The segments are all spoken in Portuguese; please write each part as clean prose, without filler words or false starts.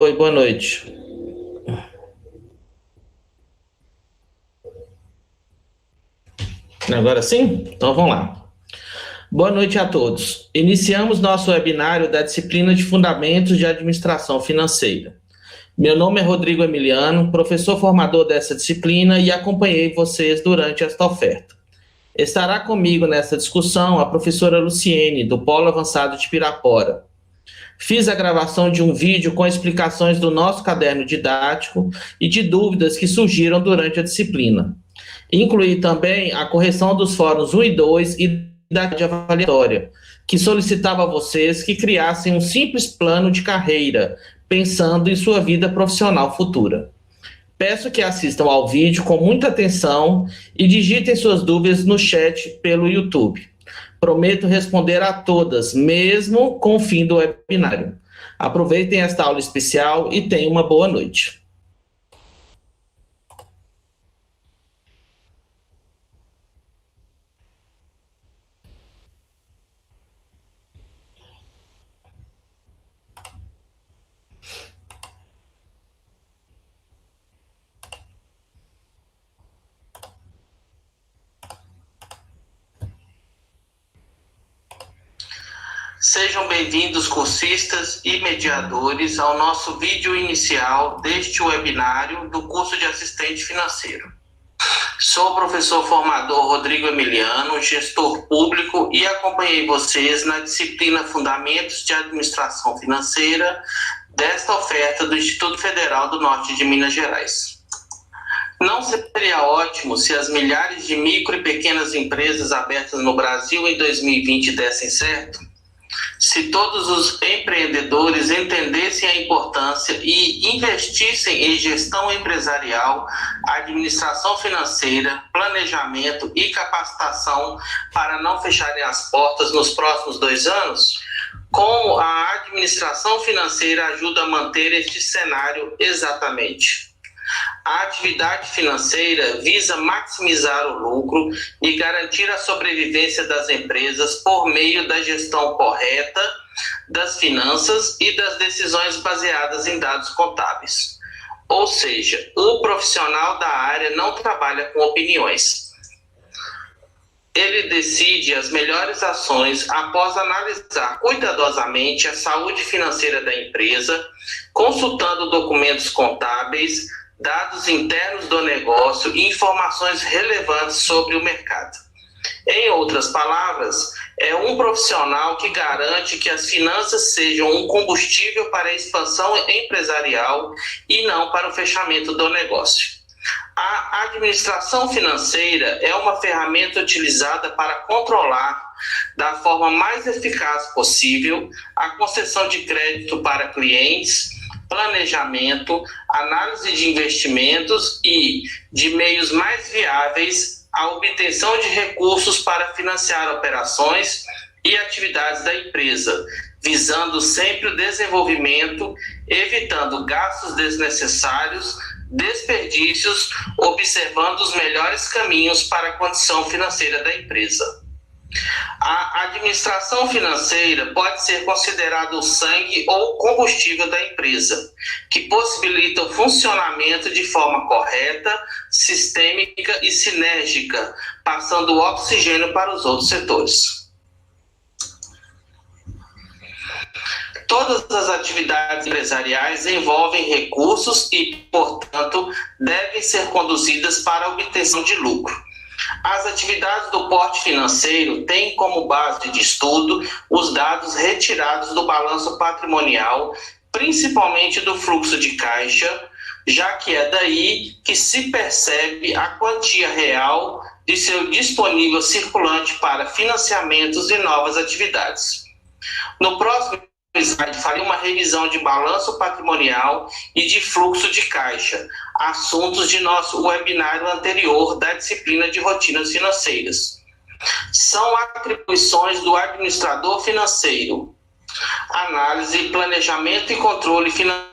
Oi, boa noite. Agora sim? Então vamos lá. Boa noite a todos. Iniciamos nosso webinário da disciplina de Fundamentos de Administração Financeira. Meu nome é Rodrigo Emiliano, professor formador dessa disciplina e acompanhei vocês durante esta oferta. Estará comigo nessa discussão a professora Luciene, do Polo Avançado de Pirapora. Fiz a gravação de um vídeo com explicações do nosso caderno didático e de dúvidas que surgiram durante a disciplina. Incluí também a correção dos fóruns 1 e 2 e da avaliatória, que solicitava a vocês que criassem um simples plano de carreira, pensando em sua vida profissional futura. Peço que assistam ao vídeo com muita atenção e digitem suas dúvidas no chat pelo YouTube. Prometo responder a todas, mesmo com o fim do webinário. Aproveitem esta aula especial e tenham uma boa noite. Sejam bem-vindos, cursistas e mediadores, ao nosso vídeo inicial deste webinário do curso de assistente financeiro. Sou o professor formador Rodrigo Emiliano, gestor público, e acompanhei vocês na disciplina Fundamentos de Administração Financeira desta oferta do Instituto Federal do Norte de Minas Gerais. Não seria ótimo se as milhares de micro e pequenas empresas abertas no Brasil em 2020 dessem certo? Se todos os empreendedores entendessem a importância e investissem em gestão empresarial, administração financeira, planejamento e capacitação para não fecharem as portas nos próximos 2 anos, como a administração financeira ajuda a manter este cenário exatamente? A atividade financeira visa maximizar o lucro e garantir a sobrevivência das empresas por meio da gestão correta das finanças e das decisões baseadas em dados contábeis. Ou seja, o profissional da área não trabalha com opiniões. Ele decide as melhores ações após analisar cuidadosamente a saúde financeira da empresa, consultando documentos contábeis, dados internos do negócio e informações relevantes sobre o mercado. Em outras palavras, é um profissional que garante que as finanças sejam um combustível para a expansão empresarial e não para o fechamento do negócio. A administração financeira é uma ferramenta utilizada para controlar, da forma mais eficaz possível, a concessão de crédito para clientes, planejamento, análise de investimentos e, de meios mais viáveis, a obtenção de recursos para financiar operações e atividades da empresa, visando sempre o desenvolvimento, evitando gastos desnecessários, desperdícios, observando os melhores caminhos para a condição financeira da empresa. A administração financeira pode ser considerada o sangue ou combustível da empresa, que possibilita o funcionamento de forma correta, sistêmica e sinérgica, passando o oxigênio para os outros setores. Todas as atividades empresariais envolvem recursos e, portanto, devem ser conduzidas para a obtenção de lucro. As atividades do porte financeiro têm como base de estudo os dados retirados do balanço patrimonial, principalmente do fluxo de caixa, já que é daí que se percebe a quantia real de seu disponível circulante para financiamentos e novas atividades. No próximo slide, farei uma revisão de balanço patrimonial e de fluxo de caixa, assuntos de nosso webinário anterior da disciplina de rotinas financeiras. São atribuições do administrador financeiro. Análise, planejamento e controle financeiro.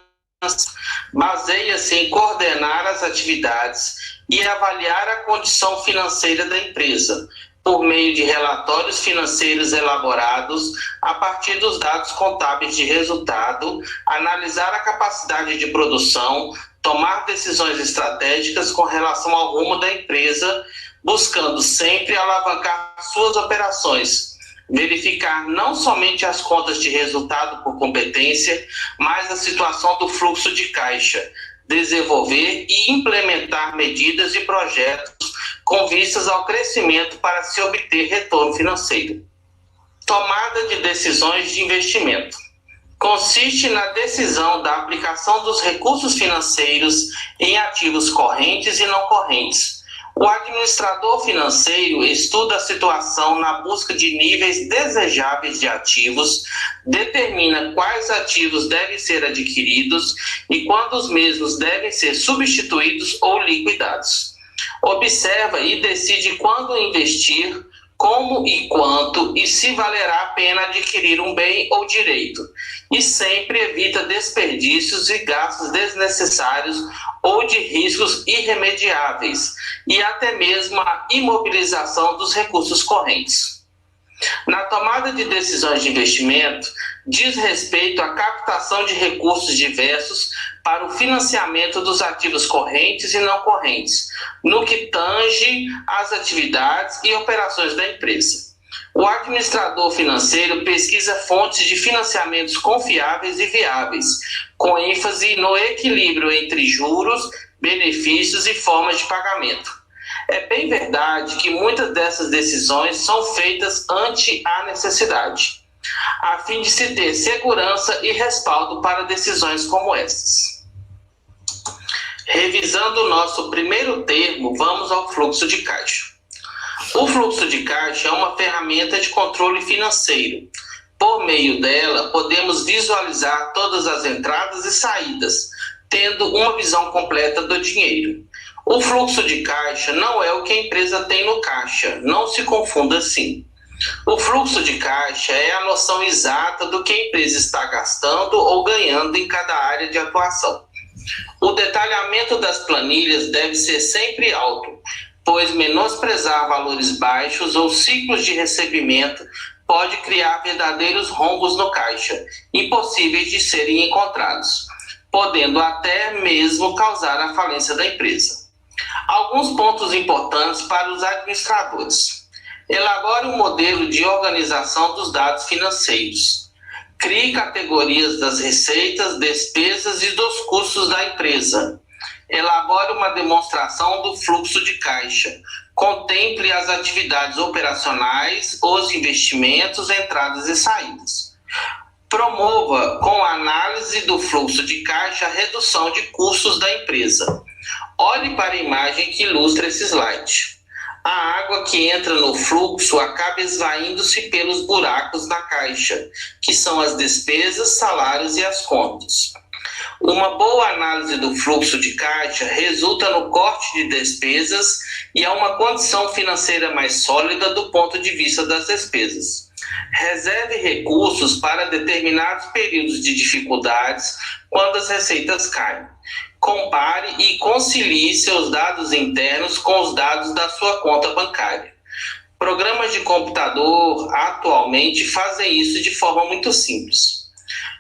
Baseia-se em coordenar as atividades e avaliar a condição financeira da empresa, por meio de relatórios financeiros elaborados a partir dos dados contábeis de resultado, analisar a capacidade de produção, tomar decisões estratégicas com relação ao rumo da empresa, buscando sempre alavancar suas operações, verificar não somente as contas de resultado por competência, mas a situação do fluxo de caixa, desenvolver e implementar medidas e projetos com vistas ao crescimento para se obter retorno financeiro. Tomada de decisões de investimento. Consiste na decisão da aplicação dos recursos financeiros em ativos correntes e não correntes. O administrador financeiro estuda a situação na busca de níveis desejáveis de ativos, determina quais ativos devem ser adquiridos e quando os mesmos devem ser substituídos ou liquidados. Observa e decide quando investir, como e quanto e se valerá a pena adquirir um bem ou direito. E sempre evita desperdícios e gastos desnecessários ou de riscos irremediáveis e até mesmo a imobilização dos recursos correntes. Na tomada de decisões de investimento, diz respeito à captação de recursos diversos para o financiamento dos ativos correntes e não correntes, no que tange às atividades e operações da empresa. O administrador financeiro pesquisa fontes de financiamentos confiáveis e viáveis, com ênfase no equilíbrio entre juros, benefícios e formas de pagamento. É bem verdade que muitas dessas decisões são feitas ante a necessidade, a fim de se ter segurança e respaldo para decisões como essas. Revisando o nosso primeiro termo, vamos ao fluxo de caixa. O fluxo de caixa é uma ferramenta de controle financeiro. Por meio dela, podemos visualizar todas as entradas e saídas, tendo uma visão completa do dinheiro. O fluxo de caixa não é o que a empresa tem no caixa, não se confunda assim. O fluxo de caixa é a noção exata do que a empresa está gastando ou ganhando em cada área de atuação. O detalhamento das planilhas deve ser sempre alto, pois menosprezar valores baixos ou ciclos de recebimento pode criar verdadeiros rombos no caixa, impossíveis de serem encontrados, podendo até mesmo causar a falência da empresa. Alguns pontos importantes para os administradores. Elabore um modelo de organização dos dados financeiros. Crie categorias das receitas, despesas e dos custos da empresa. Elabore uma demonstração do fluxo de caixa. Contemple as atividades operacionais, os investimentos, entradas e saídas. Promova, com a análise do fluxo de caixa, a redução de custos da empresa. Olhe para a imagem que ilustra esse slide. A água que entra no fluxo acaba esvaindo-se pelos buracos na caixa, que são as despesas, salários e as contas. Uma boa análise do fluxo de caixa resulta no corte de despesas e a uma condição financeira mais sólida do ponto de vista das despesas. Reserve recursos para determinados períodos de dificuldades quando as receitas caem. Compare e concilie seus dados internos com os dados da sua conta bancária. Programas de computador atualmente fazem isso de forma muito simples.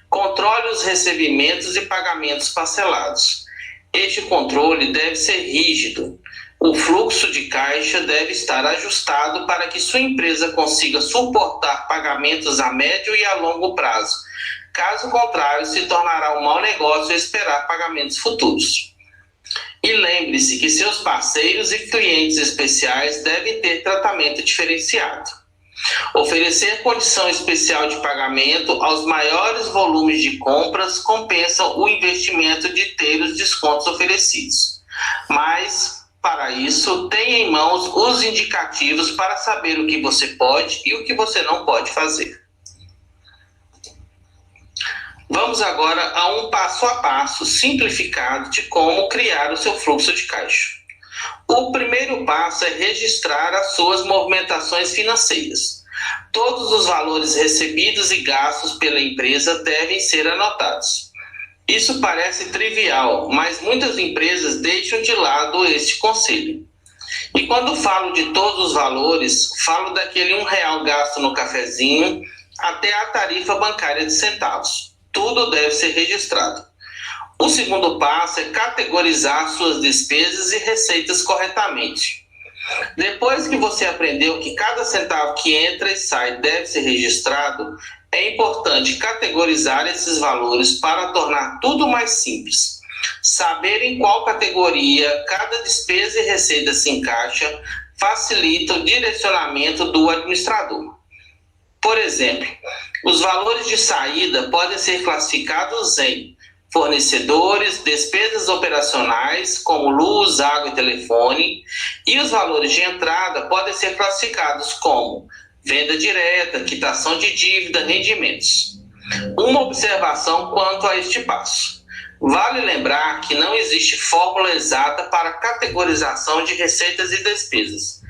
Controle os recebimentos e pagamentos parcelados. Este controle deve ser rígido. O fluxo de caixa deve estar ajustado para que sua empresa consiga suportar pagamentos a médio e a longo prazo. Caso contrário, se tornará um mau negócio esperar pagamentos futuros. E lembre-se que seus parceiros e clientes especiais devem ter tratamento diferenciado. Oferecer condição especial de pagamento aos maiores volumes de compras compensa o investimento de ter os descontos oferecidos. Mas, para isso, tenha em mãos os indicativos para saber o que você pode e o que você não pode fazer. Vamos agora a um passo a passo simplificado de como criar o seu fluxo de caixa. O primeiro passo é registrar as suas movimentações financeiras. Todos os valores recebidos e gastos pela empresa devem ser anotados. Isso parece trivial, mas muitas empresas deixam de lado este conselho. E quando falo de todos os valores, falo daquele R$ 1 gasto no cafezinho até a tarifa bancária de centavos. Tudo deve ser registrado. O segundo passo é categorizar suas despesas e receitas corretamente. Depois que você aprendeu que cada centavo que entra e sai deve ser registrado, é importante categorizar esses valores para tornar tudo mais simples. Saber em qual categoria cada despesa e receita se encaixa facilita o direcionamento do administrador. Por exemplo, os valores de saída podem ser classificados em fornecedores, despesas operacionais, como luz, água e telefone, e os valores de entrada podem ser classificados como venda direta, quitação de dívida, rendimentos. Uma observação quanto a este passo. Vale lembrar que não existe fórmula exata para categorização de receitas e despesas.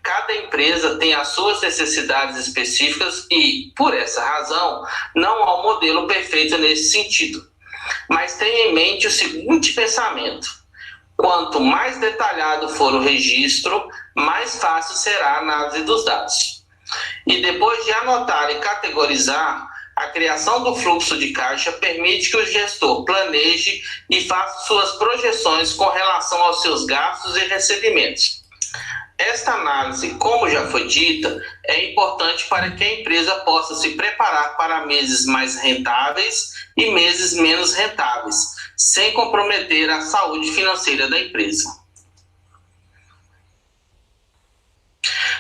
Cada empresa tem as suas necessidades específicas e, por essa razão, não há um modelo perfeito nesse sentido. Mas tenha em mente o seguinte pensamento: quanto mais detalhado for o registro, mais fácil será a análise dos dados. E depois de anotar e categorizar, a criação do fluxo de caixa permite que o gestor planeje e faça suas projeções com relação aos seus gastos e recebimentos. Esta análise, como já foi dita, é importante para que a empresa possa se preparar para meses mais rentáveis e meses menos rentáveis, sem comprometer a saúde financeira da empresa.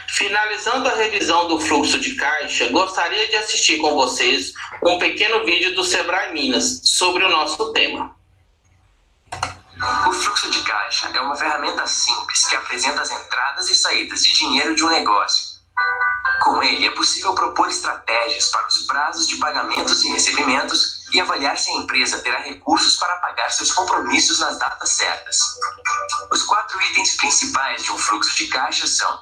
Finalizando a revisão do fluxo de caixa, gostaria de assistir com vocês um pequeno vídeo do Sebrae Minas sobre o nosso tema. O fluxo de caixa é uma ferramenta simples que apresenta as entradas e saídas de dinheiro de um negócio. Com ele, é possível propor estratégias para os prazos de pagamentos e recebimentos e avaliar se a empresa terá recursos para pagar seus compromissos nas datas certas. Os 4 itens principais de um fluxo de caixa são: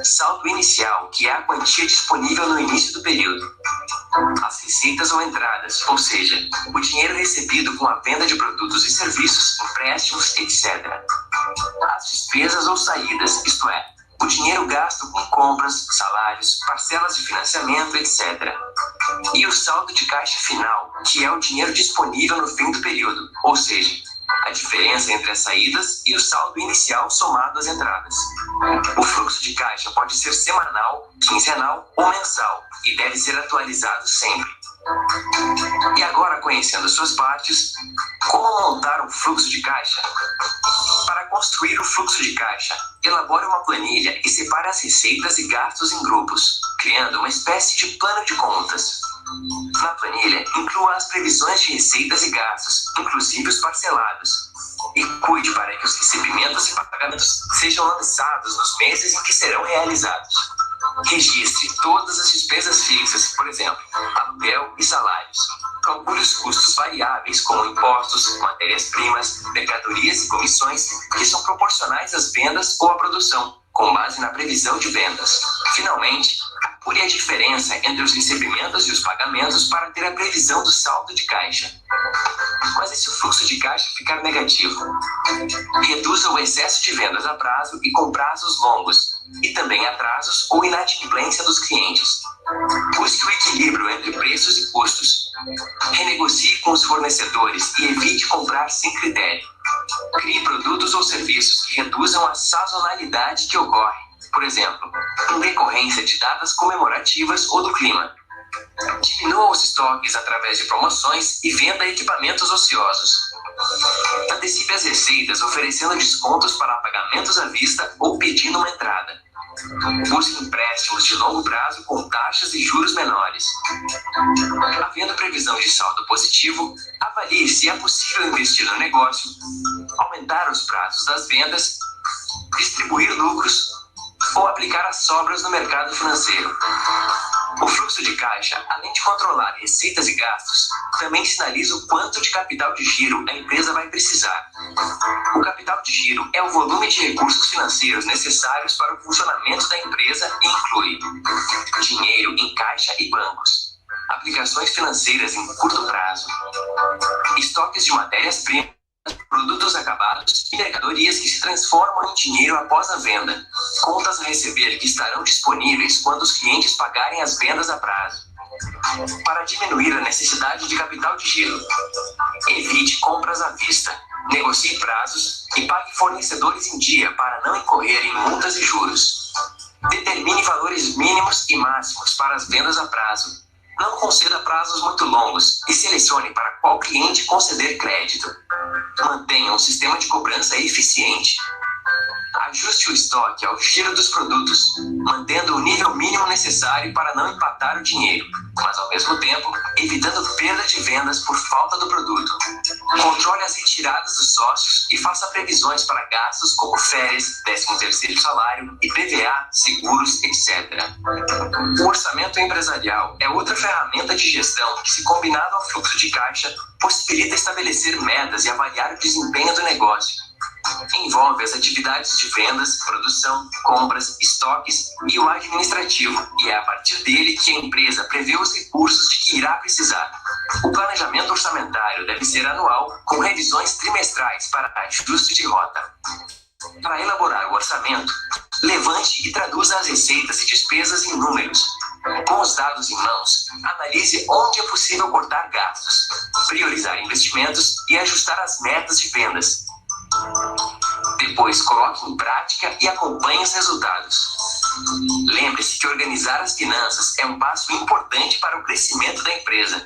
saldo inicial, que é a quantia disponível no início do período; as receitas ou entradas, ou seja, o dinheiro recebido com a venda de produtos e serviços, empréstimos, etc. As despesas ou saídas, isto é, o dinheiro gasto com compras, salários, parcelas de financiamento, etc. E o saldo de caixa final, que é o dinheiro disponível no fim do período, ou seja, a diferença entre as saídas e o saldo inicial somado às entradas. O fluxo de caixa pode ser semanal, quinzenal ou mensal e deve ser atualizado sempre. E agora, conhecendo suas partes, como montar um fluxo de caixa? Para construir o fluxo de caixa, elabore uma planilha e separe as receitas e gastos em grupos, criando uma espécie de plano de contas. Na planilha, inclua as previsões de receitas e gastos, inclusive os parcelados. E cuide para que os recebimentos e pagamentos sejam lançados nos meses em que serão realizados. Registre todas as despesas fixas, por exemplo, aluguel e salários. Calcule os custos variáveis, como impostos, matérias-primas, mercadorias e comissões, que são proporcionais às vendas ou à produção, com base na previsão de vendas. Finalmente, apure a diferença entre os recebimentos e os pagamentos para ter a previsão do saldo de caixa. Mas e se o fluxo de caixa ficar negativo? Reduza o excesso de vendas a prazo e com prazos longos, e também atrasos ou inadimplência dos clientes. Busque o equilíbrio entre preços e custos. Renegocie com os fornecedores e evite comprar sem critério. Crie produtos ou serviços que reduzam a sazonalidade que ocorre, por exemplo, em decorrência de datas comemorativas ou do clima. Diminua os estoques através de promoções e venda equipamentos ociosos. Antecipe as receitas oferecendo descontos para pagamentos à vista ou pedindo uma entrada. Busque empréstimos de longo prazo com taxas e juros menores. Havendo previsão de saldo positivo, avalie se é possível investir no negócio, aumentar os prazos das vendas, distribuir lucros ou aplicar as sobras no mercado financeiro. O fluxo de caixa, além de controlar receitas e gastos, também sinaliza o quanto de capital de giro a empresa vai precisar. O capital de giro é o volume de recursos financeiros necessários para o funcionamento da empresa e inclui dinheiro em caixa e bancos, aplicações financeiras em curto prazo, estoques de matérias-primas produtos acabados e mercadorias que se transformam em dinheiro após a venda. Contas a receber que estarão disponíveis quando os clientes pagarem as vendas a prazo. Para diminuir a necessidade de capital de giro, evite compras à vista, negocie prazos e pague fornecedores em dia para não incorrer em multas e juros. Determine valores mínimos e máximos para as vendas a prazo. Não conceda prazos muito longos e selecione para qual cliente conceder crédito. Mantenha um sistema de cobrança eficiente. Ajuste o estoque ao giro dos produtos, mantendo o nível mínimo necessário para não empatar o dinheiro, mas ao mesmo tempo evitando perda de vendas por falta do produto. Controle as retiradas dos sócios e faça previsões para gastos como férias, 13º salário, IPVA, seguros, etc. O orçamento empresarial é outra ferramenta de gestão que, se combinado ao fluxo de caixa, possibilita estabelecer metas e avaliar o desempenho do negócio. Envolve as atividades de vendas, produção, compras, estoques e o administrativo, e é a partir dele que a empresa prevê os recursos de que irá precisar. O planejamento orçamentário deve ser anual, com revisões trimestrais para ajuste de rota. Para elaborar o orçamento, levante e traduza as receitas e despesas em números. Com os dados em mãos, analise onde é possível cortar gastos, priorizar investimentos e ajustar as metas de vendas. Depois, coloque em prática e acompanhe os resultados. Lembre-se que organizar as finanças é um passo importante para o crescimento da empresa.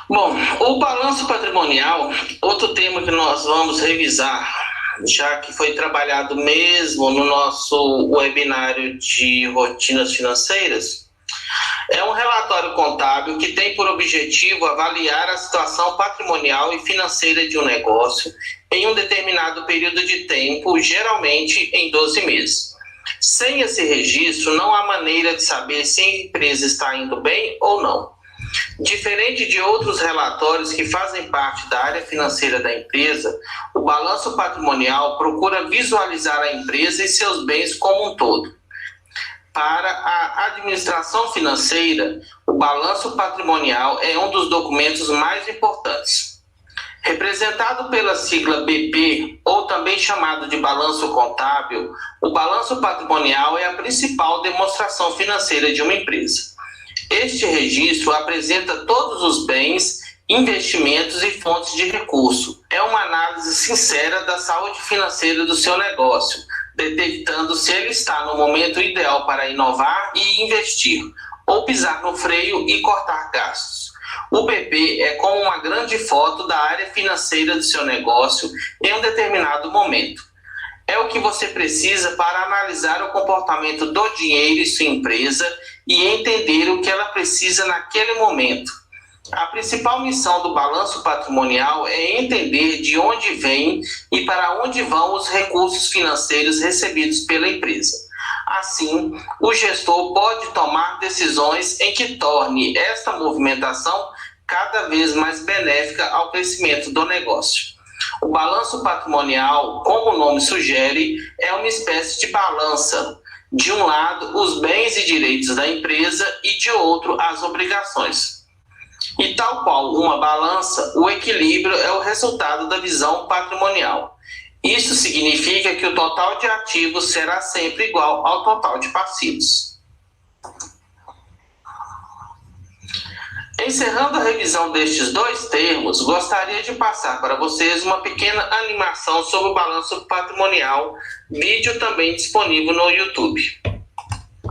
Bom, o balanço patrimonial, outro tema que nós vamos revisar, já que foi trabalhado mesmo no nosso webinário de rotinas financeiras, é um relatório contábil que tem por objetivo avaliar a situação patrimonial e financeira de um negócio em um determinado período de tempo, geralmente em 12 meses. Sem esse registro, não há maneira de saber se a empresa está indo bem ou não. Diferente de outros relatórios que fazem parte da área financeira da empresa, o balanço patrimonial procura visualizar a empresa e seus bens como um todo. Para a administração financeira, o balanço patrimonial é um dos documentos mais importantes. Representado pela sigla BP, ou também chamado de balanço contábil, o balanço patrimonial é a principal demonstração financeira de uma empresa. Este registro apresenta todos os bens, investimentos e fontes de recurso. É uma análise sincera da saúde financeira do seu negócio, detectando se ele está no momento ideal para inovar e investir, ou pisar no freio e cortar gastos. O BP é como uma grande foto da área financeira do seu negócio em um determinado momento. É o que você precisa para analisar o comportamento do dinheiro em sua empresa e entender o que ela precisa naquele momento. A principal missão do balanço patrimonial é entender de onde vem e para onde vão os recursos financeiros recebidos pela empresa. Assim, o gestor pode tomar decisões em que torne esta movimentação cada vez mais benéfica ao crescimento do negócio. O balanço patrimonial, como o nome sugere, é uma espécie de balança. De um lado, os bens e direitos da empresa e de outro, as obrigações. E tal qual uma balança, o equilíbrio é o resultado da visão patrimonial. Isso significa que o total de ativos será sempre igual ao total de passivos. Encerrando a revisão destes dois termos, gostaria de passar para vocês uma pequena animação sobre o balanço patrimonial, vídeo também disponível no YouTube.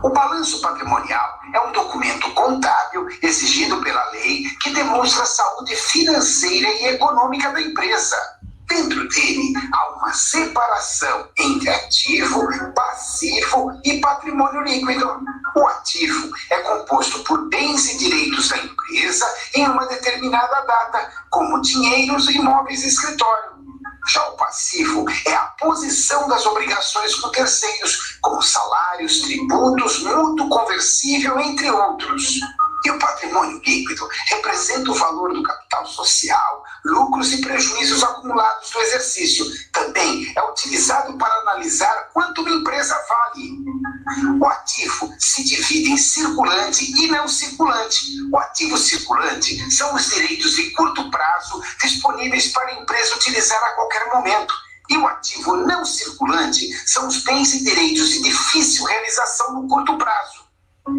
O balanço patrimonial é um documento contábil exigido pela lei que demonstra a saúde financeira e econômica da empresa. Dentro dele, há uma separação entre ativo, passivo e patrimônio líquido. O ativo é composto por bens e direitos da empresa em uma determinada data, como dinheiros, imóveis e escritório. Já o passivo é a posição das obrigações com terceiros, como salários, tributos, mútuo conversível, entre outros. E o patrimônio líquido representa o valor do capital social, lucros e prejuízos acumulados do exercício. Também é utilizado para analisar quanto uma empresa vale. O ativo se divide em circulante e não circulante. O ativo circulante são os direitos de curto prazo disponíveis para a empresa utilizar a qualquer momento. E o ativo não circulante são os bens e direitos de difícil realização no curto prazo.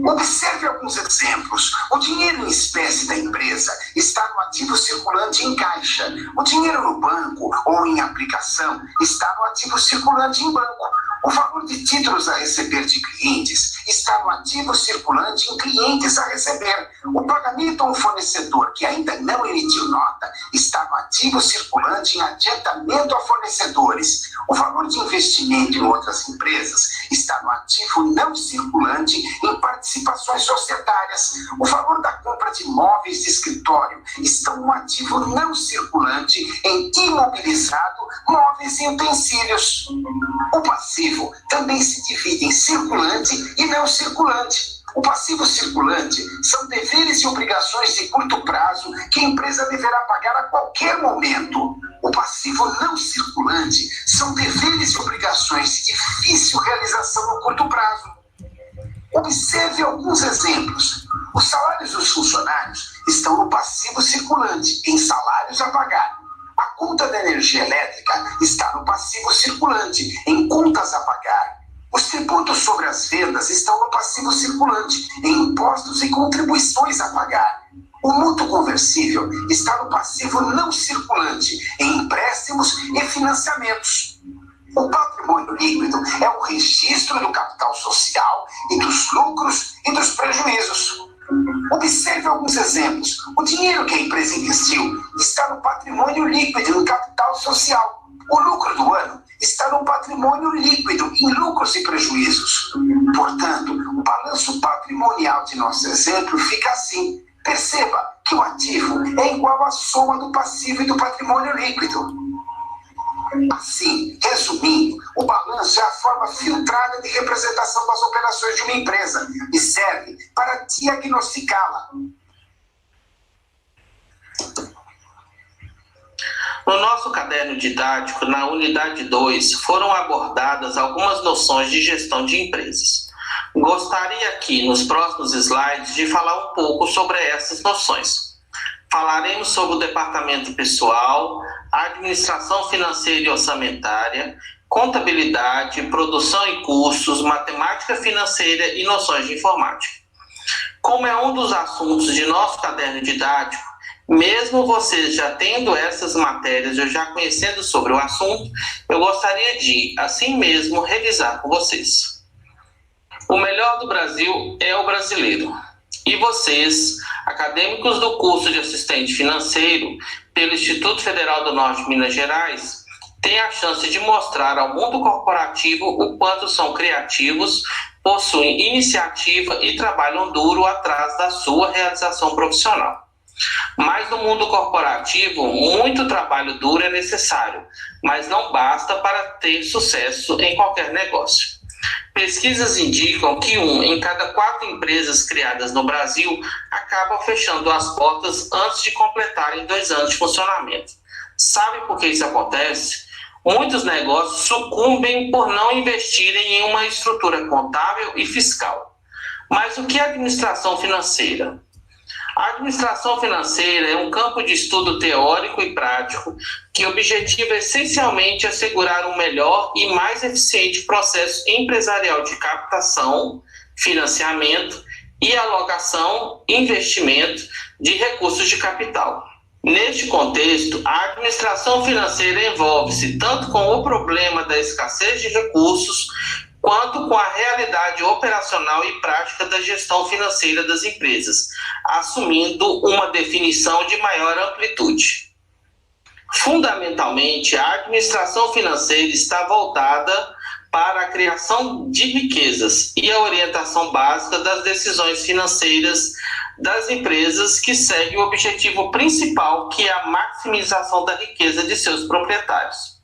Observe alguns exemplos. O dinheiro em espécie da empresa está no ativo circulante em caixa. O dinheiro no banco ou em aplicação está no ativo circulante em banco. O valor de títulos a receber de clientes está no ativo circulante em clientes a receber. O pagamento a um fornecedor que ainda não emitiu nota está no ativo circulante em adiantamento a fornecedores. O valor de investimento em outras empresas está no ativo não circulante em participações societárias. O valor da compra de móveis de escritório está no ativo não circulante em imobilizado, móveis e utensílios. O passivo também se divide em circulante e não circulante. O passivo circulante são deveres e obrigações de curto prazo que a empresa deverá pagar a qualquer momento. O passivo não circulante são deveres e obrigações de difícil realização no curto prazo. Observe alguns exemplos. Os salários dos funcionários estão no passivo circulante, em salários a pagar. A conta da energia elétrica está no passivo circulante, em contas a pagar. Os tributos sobre as vendas estão no passivo circulante, em impostos e contribuições a pagar. O mútuo conversível está no passivo não circulante, em empréstimos e financiamentos. O patrimônio líquido é o registro do capital social e dos lucros e dos prejuízos. Observe alguns exemplos. O dinheiro que a empresa investiu está no patrimônio líquido, no capital social. O lucro do ano está no patrimônio líquido, em lucros e prejuízos. Portanto, o balanço patrimonial de nosso exemplo fica assim. Perceba que o ativo é igual à soma do passivo e do patrimônio líquido. Assim, resumindo, o balanço é a forma filtrada de representação das operações de uma empresa e serve para diagnosticá-la. No nosso caderno didático, na unidade 2, foram abordadas algumas noções de gestão de empresas. Gostaria aqui, nos próximos slides, de falar um pouco sobre essas noções. Falaremos sobre o departamento pessoal, administração financeira e orçamentária, contabilidade, produção e custos, matemática financeira e noções de informática. Como é um dos assuntos de nosso caderno didático, mesmo vocês já tendo essas matérias, ou já conhecendo sobre o assunto, eu gostaria de, assim mesmo, revisar com vocês. O melhor do Brasil é o brasileiro. E vocês, acadêmicos do curso de assistente financeiro pelo Instituto Federal do Norte de Minas Gerais, têm a chance de mostrar ao mundo corporativo o quanto são criativos, possuem iniciativa e trabalham duro atrás da sua realização profissional. Mas no mundo corporativo, muito trabalho duro é necessário, mas não basta para ter sucesso em qualquer negócio. Pesquisas indicam que 1 em cada 4 empresas criadas no Brasil acabam fechando as portas antes de completarem 2 anos de funcionamento. Sabe por que isso acontece? Muitos negócios sucumbem por não investirem em uma estrutura contábil e fiscal. Mas o que é administração financeira? A administração financeira é um campo de estudo teórico e prático que objetiva essencialmente assegurar um melhor e mais eficiente processo empresarial de captação, financiamento e alocação, investimento de recursos de capital. Neste contexto, a administração financeira envolve-se tanto com o problema da escassez de recursos, quanto com a realidade operacional e prática da gestão financeira das empresas, assumindo uma definição de maior amplitude. Fundamentalmente, a administração financeira está voltada para a criação de riquezas e a orientação básica das decisões financeiras das empresas, que segue o objetivo principal, que é a maximização da riqueza de seus proprietários.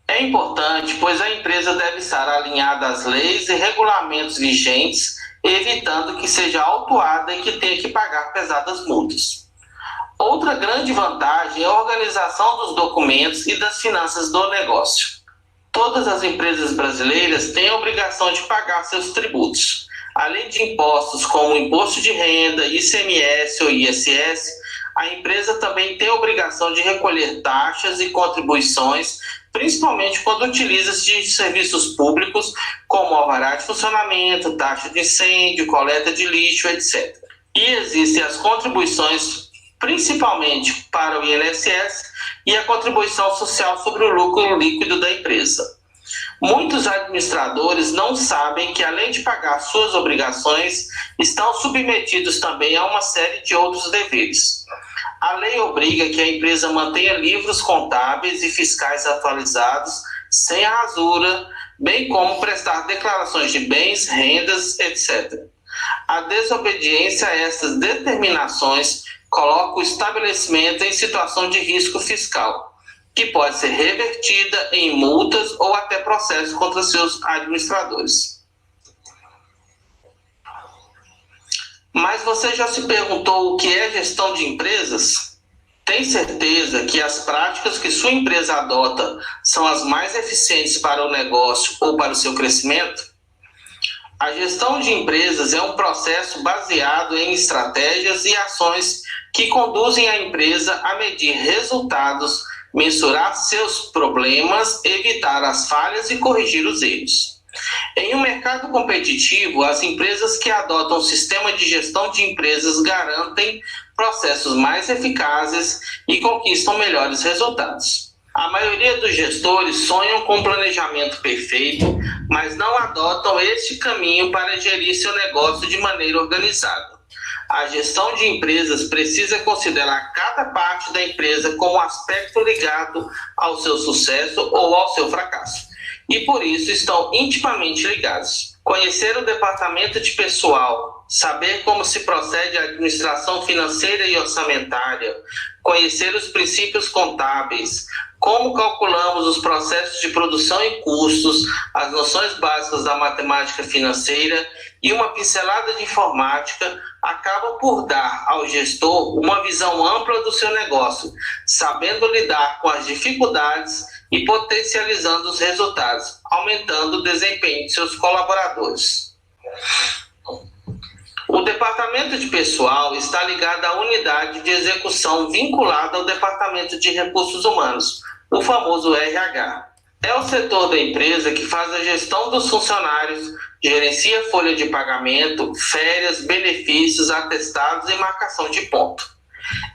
É importante, pois a empresa deve estar alinhada às leis e regulamentos vigentes evitando que seja autuada e que tenha que pagar pesadas multas. Outra grande vantagem é a organização dos documentos e das finanças do negócio. Todas as empresas brasileiras têm a obrigação de pagar seus tributos. Além de impostos como imposto de renda, ICMS ou ISS, a empresa também tem a obrigação de recolher taxas e contribuições, principalmente quando utiliza de serviços públicos, como alvará de funcionamento, taxa de incêndio, coleta de lixo, etc. E existem as contribuições, principalmente para o INSS e a contribuição social sobre o lucro líquido da empresa. Muitos administradores não sabem que, além de pagar suas obrigações, estão submetidos também a uma série de outros deveres. A lei obriga que a empresa mantenha livros contábeis e fiscais atualizados, sem rasura, bem como prestar declarações de bens, rendas, etc. A desobediência a essas determinações coloca o estabelecimento em situação de risco fiscal, que pode ser revertida em multas ou até processos contra seus administradores. Mas você já se perguntou o que é gestão de empresas? Tem certeza que as práticas que sua empresa adota são as mais eficientes para o negócio ou para o seu crescimento? A gestão de empresas é um processo baseado em estratégias e ações que conduzem a empresa a medir resultados, mensurar seus problemas, evitar as falhas e corrigir os erros. Em um mercado competitivo, as empresas que adotam um sistema de gestão de empresas garantem processos mais eficazes e conquistam melhores resultados. A maioria dos gestores sonham com um planejamento perfeito, mas não adotam este caminho para gerir seu negócio de maneira organizada. A gestão de empresas precisa considerar cada parte da empresa como aspecto ligado ao seu sucesso ou ao seu fracasso, e por isso estão intimamente ligados. Conhecer o departamento de pessoal, saber como se procede a administração financeira e orçamentária, conhecer os princípios contábeis, como calculamos os processos de produção e custos, as noções básicas da matemática financeira e uma pincelada de informática acaba por dar ao gestor uma visão ampla do seu negócio, sabendo lidar com as dificuldades e potencializando os resultados, aumentando o desempenho de seus colaboradores. O departamento de pessoal está ligado à unidade de execução vinculada ao departamento de recursos humanos, o famoso RH. É o setor da empresa que faz a gestão dos funcionários, gerencia folha de pagamento, férias, benefícios, atestados e marcação de ponto.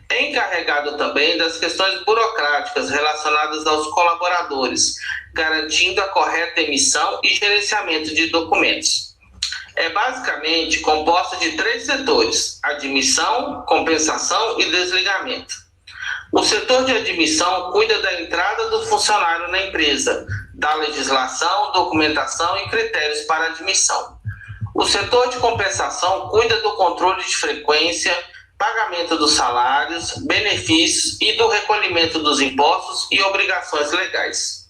É encarregado também das questões burocráticas relacionadas aos colaboradores, garantindo a correta emissão e gerenciamento de documentos. É basicamente composta de 3 setores: admissão, compensação e desligamento. O setor de admissão cuida da entrada do funcionário na empresa, da legislação, documentação e critérios para admissão. O setor de compensação cuida do controle de frequência, pagamento dos salários, benefícios e do recolhimento dos impostos e obrigações legais.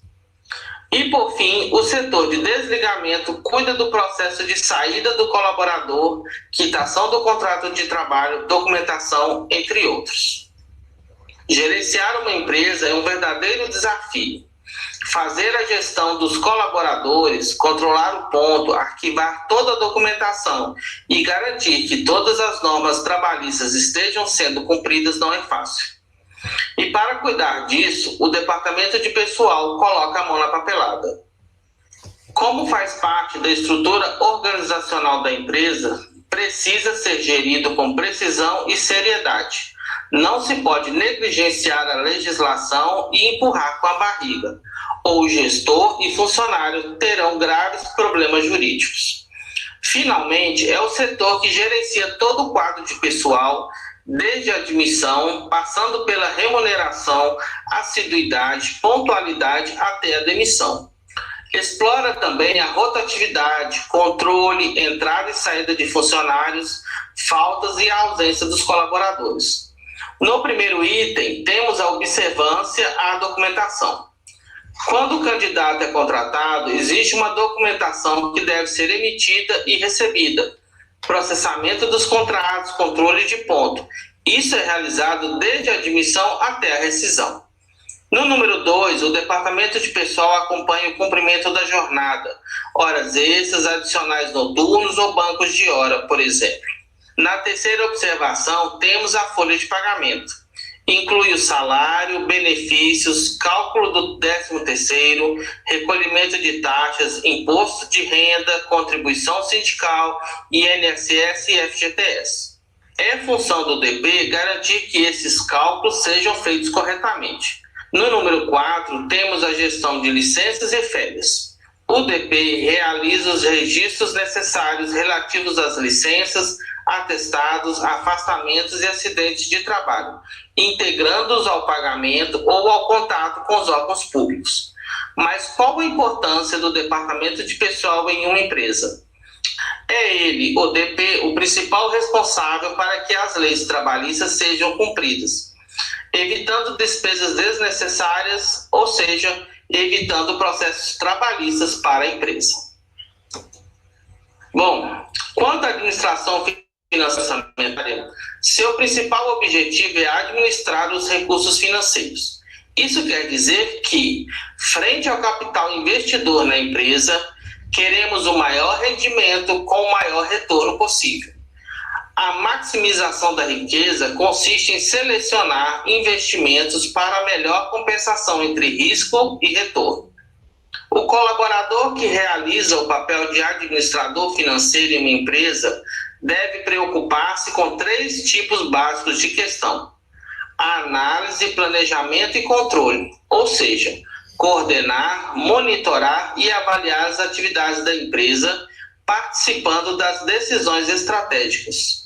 E, por fim, o setor de desligamento cuida do processo de saída do colaborador, quitação do contrato de trabalho, documentação, entre outros. Gerenciar uma empresa é um verdadeiro desafio. Fazer a gestão dos colaboradores, controlar o ponto, arquivar toda a documentação e garantir que todas as normas trabalhistas estejam sendo cumpridas não é fácil. E para cuidar disso, o departamento de pessoal coloca a mão na papelada. Como faz parte da estrutura organizacional da empresa, precisa ser gerido com precisão e seriedade. Não se pode negligenciar a legislação e empurrar com a barriga, ou o gestor e funcionário terão graves problemas jurídicos. Finalmente, é o setor que gerencia todo o quadro de pessoal, desde a admissão, passando pela remuneração, assiduidade, pontualidade até a demissão. Explora também a rotatividade, controle, entrada e saída de funcionários, faltas e a ausência dos colaboradores. No primeiro item, temos a observância à documentação. Quando o candidato é contratado, existe uma documentação que deve ser emitida e recebida, processamento dos contratos, controle de ponto. Isso é realizado desde a admissão até a rescisão. No número 2, o departamento de pessoal acompanha o cumprimento da jornada, horas extras, adicionais noturnos ou bancos de hora, por exemplo. Na terceira observação, temos a folha de pagamento. Inclui o salário, benefícios, cálculo do 13º, recolhimento de taxas, imposto de renda, contribuição sindical, INSS e FGTS. É função do DP garantir que esses cálculos sejam feitos corretamente. No número 4, temos a gestão de licenças e férias. O DP realiza os registros necessários relativos às licenças, atestados, afastamentos e acidentes de trabalho, integrando-os ao pagamento ou ao contato com os órgãos públicos. Mas qual a importância do departamento de pessoal em uma empresa? É ele, o DP, o principal responsável para que as leis trabalhistas sejam cumpridas, evitando despesas desnecessárias, ou seja, evitando processos trabalhistas para a empresa. Bom, quanto à administração financeira, seu principal objetivo é administrar os recursos financeiros. Isso quer dizer que, frente ao capital investidor na empresa, queremos o maior rendimento com o maior retorno possível. A maximização da riqueza consiste em selecionar investimentos para a melhor compensação entre risco e retorno. O colaborador que realiza o papel de administrador financeiro em uma empresa deve preocupar-se com 3 tipos básicos de questão: a análise, planejamento e controle, ou seja, coordenar, monitorar e avaliar as atividades da empresa, participando das decisões estratégicas.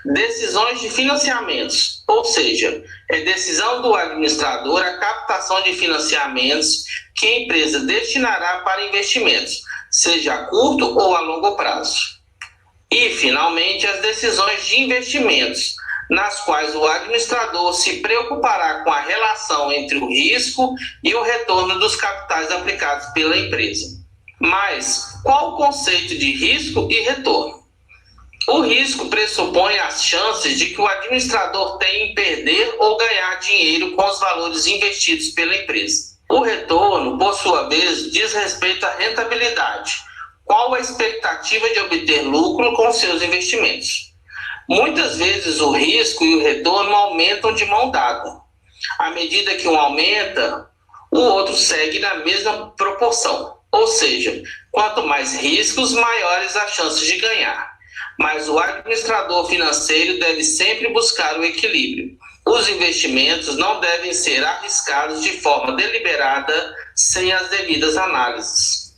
Decisões de financiamentos, ou seja, é decisão do administrador a captação de financiamentos que a empresa destinará para investimentos, seja a curto ou a longo prazo. E, finalmente, as decisões de investimentos, nas quais o administrador se preocupará com a relação entre o risco e o retorno dos capitais aplicados pela empresa. Mas qual o conceito de risco e retorno? O risco pressupõe as chances de que o administrador tenha em perder ou ganhar dinheiro com os valores investidos pela empresa. O retorno, por sua vez, diz respeito à rentabilidade. Qual a expectativa de obter lucro com seus investimentos? Muitas vezes o risco e o retorno aumentam de mão dada. À medida que um aumenta, o outro segue na mesma proporção. Ou seja, quanto mais riscos, maiores as chances de ganhar. Mas o administrador financeiro deve sempre buscar o equilíbrio. Os investimentos não devem ser arriscados de forma deliberada, sem as devidas análises.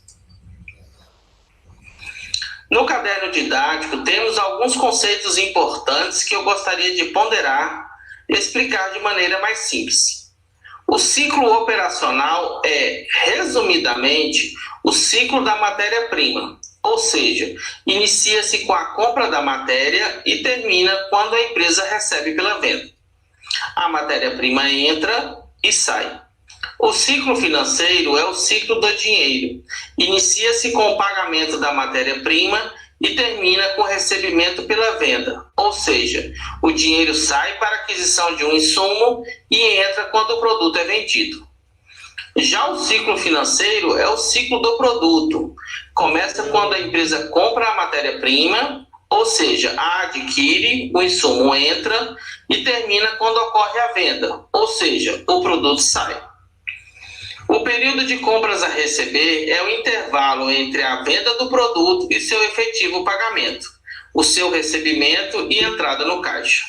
No caderno didático, temos alguns conceitos importantes que eu gostaria de ponderar e explicar de maneira mais simples. O ciclo operacional é, resumidamente, o ciclo da matéria-prima, ou seja, inicia-se com a compra da matéria e termina quando a empresa recebe pela venda. A matéria-prima entra e sai. O ciclo financeiro é o ciclo do dinheiro. Inicia-se com o pagamento da matéria-prima e termina com o recebimento pela venda. Ou seja, o dinheiro sai para a aquisição de um insumo e entra quando o produto é vendido. Já o ciclo financeiro é o ciclo do produto. Começa quando a empresa compra a matéria-prima, ou seja, a adquire, o insumo entra e termina quando ocorre a venda, ou seja, o produto sai. O período de compras a receber é o intervalo entre a venda do produto e seu efetivo pagamento, o seu recebimento e entrada no caixa.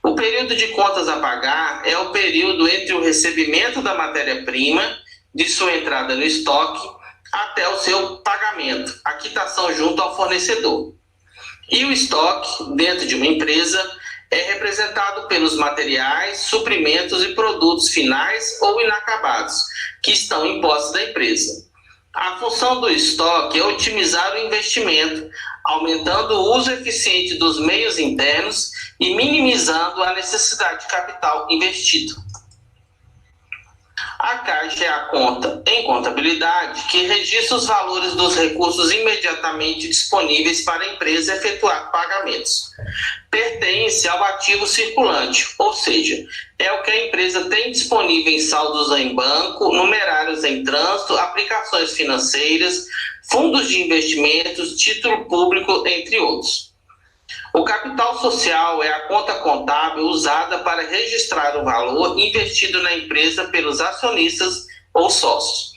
O período de contas a pagar é o período entre o recebimento da matéria-prima, de sua entrada no estoque, até o seu pagamento, a quitação junto ao fornecedor. E o estoque, dentro de uma empresa, é representado pelos materiais, suprimentos e produtos finais ou inacabados, que estão em posse da empresa. A função do estoque é otimizar o investimento, aumentando o uso eficiente dos meios internos e minimizando a necessidade de capital investido. A caixa é a conta em contabilidade que registra os valores dos recursos imediatamente disponíveis para a empresa efetuar pagamentos. Pertence ao ativo circulante, ou seja, é o que a empresa tem disponível em saldos em banco, numerários em trânsito, aplicações financeiras, fundos de investimentos, título público, entre outros. O capital social é a conta contábil usada para registrar o valor investido na empresa pelos acionistas ou sócios.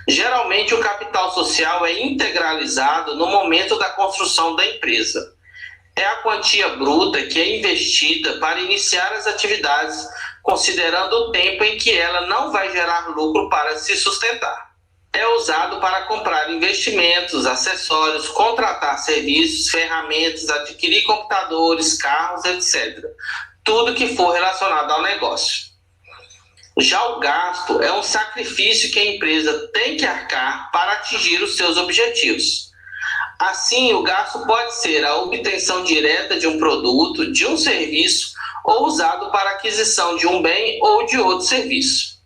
Geralmente, o capital social é integralizado no momento da construção da empresa. É a quantia bruta que é investida para iniciar as atividades, considerando o tempo em que ela não vai gerar lucro para se sustentar. É usado para comprar investimentos, acessórios, contratar serviços, ferramentas, adquirir computadores, carros, etc. Tudo que for relacionado ao negócio. Já o gasto é um sacrifício que a empresa tem que arcar para atingir os seus objetivos. Assim, o gasto pode ser a obtenção direta de um produto, de um serviço, ou usado para aquisição de um bem ou de outro serviço.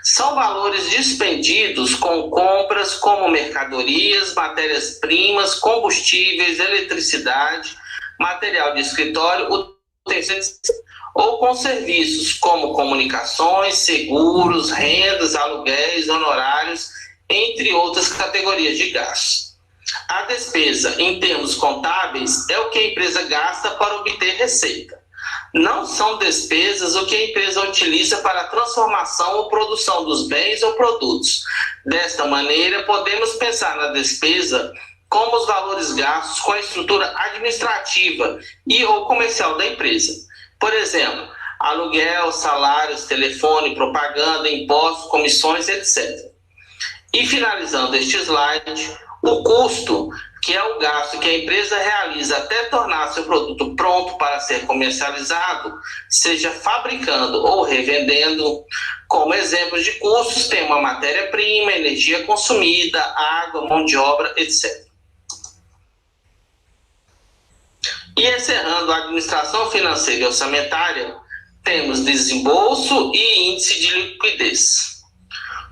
São valores dispendidos com compras como mercadorias, matérias-primas, combustíveis, eletricidade, material de escritório, utensílios, ou com serviços como comunicações, seguros, rendas, aluguéis, honorários, entre outras categorias de gastos. A despesa, em termos contábeis, é o que a empresa gasta para obter receita. Não são despesas o que a empresa utiliza para a transformação ou produção dos bens ou produtos. Desta maneira, podemos pensar na despesa como os valores gastos com a estrutura administrativa e ou comercial da empresa. Por exemplo, aluguel, salários, telefone, propaganda, impostos, comissões, etc. E finalizando este slide, o custo, que é o gasto que a empresa realiza até tornar seu produto pronto para ser comercializado, seja fabricando ou revendendo. Como exemplos de custos, tem uma matéria-prima, energia consumida, água, mão de obra, etc. E encerrando a administração financeira e orçamentária, temos desembolso e índice de liquidez.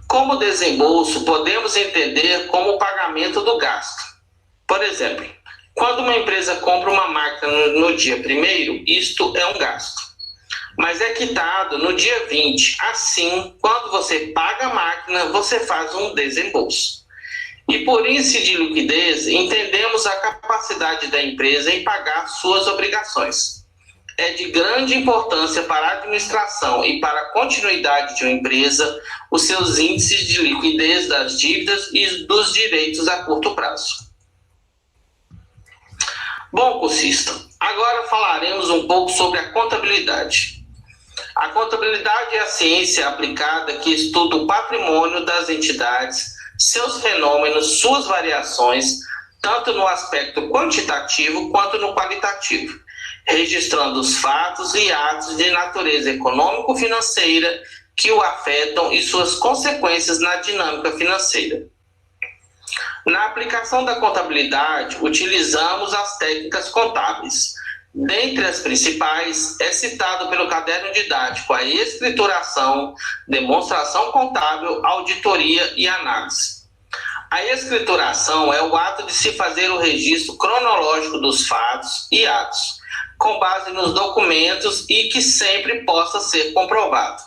Como desembolso, podemos entender como o pagamento do gasto. Por exemplo, quando uma empresa compra uma máquina no dia 1º, isto é um gasto, mas é quitado no dia 20. Assim, quando você paga a máquina, você faz um desembolso. E por índice de liquidez, entendemos a capacidade da empresa em pagar suas obrigações. É de grande importância para a administração e para a continuidade de uma empresa os seus índices de liquidez das dívidas e dos direitos a curto prazo. Bom, cursista, agora falaremos um pouco sobre a contabilidade. A contabilidade é a ciência aplicada que estuda o patrimônio das entidades, seus fenômenos, suas variações, tanto no aspecto quantitativo quanto no qualitativo, registrando os fatos e atos de natureza econômico-financeira que o afetam e suas consequências na dinâmica financeira. Na aplicação da contabilidade, utilizamos as técnicas contábeis. Dentre as principais, é citado pelo caderno didático a escrituração, demonstração contábil, auditoria e análise. A escrituração é o ato de se fazer o registro cronológico dos fatos e atos, com base nos documentos e que sempre possa ser comprovado.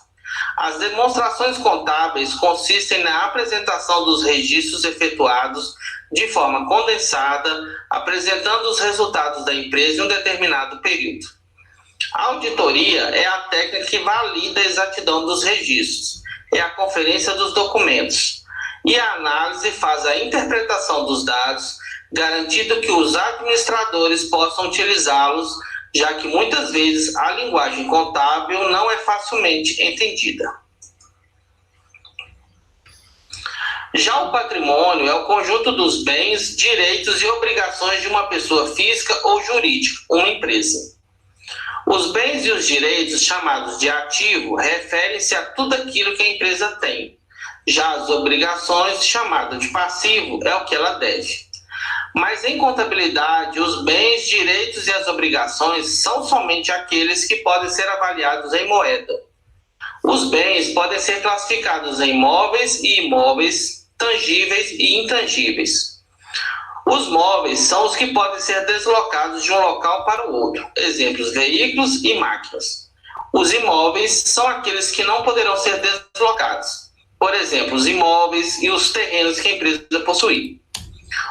As demonstrações contábeis consistem na apresentação dos registros efetuados de forma condensada, apresentando os resultados da empresa em um determinado período. A auditoria é a técnica que valida a exatidão dos registros, é a conferência dos documentos. E a análise faz a interpretação dos dados, garantindo que os administradores possam utilizá-los, já que muitas vezes a linguagem contábil não é facilmente entendida. Já o patrimônio é o conjunto dos bens, direitos e obrigações de uma pessoa física ou jurídica, uma empresa. Os bens e os direitos, chamados de ativo, referem-se a tudo aquilo que a empresa tem. Já as obrigações, chamado de passivo, é o que ela deve. Mas em contabilidade, os bens, direitos e as obrigações são somente aqueles que podem ser avaliados em moeda. Os bens podem ser classificados em móveis e imóveis, tangíveis e intangíveis. Os móveis são os que podem ser deslocados de um local para o outro, exemplos, veículos e máquinas. Os imóveis são aqueles que não poderão ser deslocados, por exemplo, os imóveis e os terrenos que a empresa possui.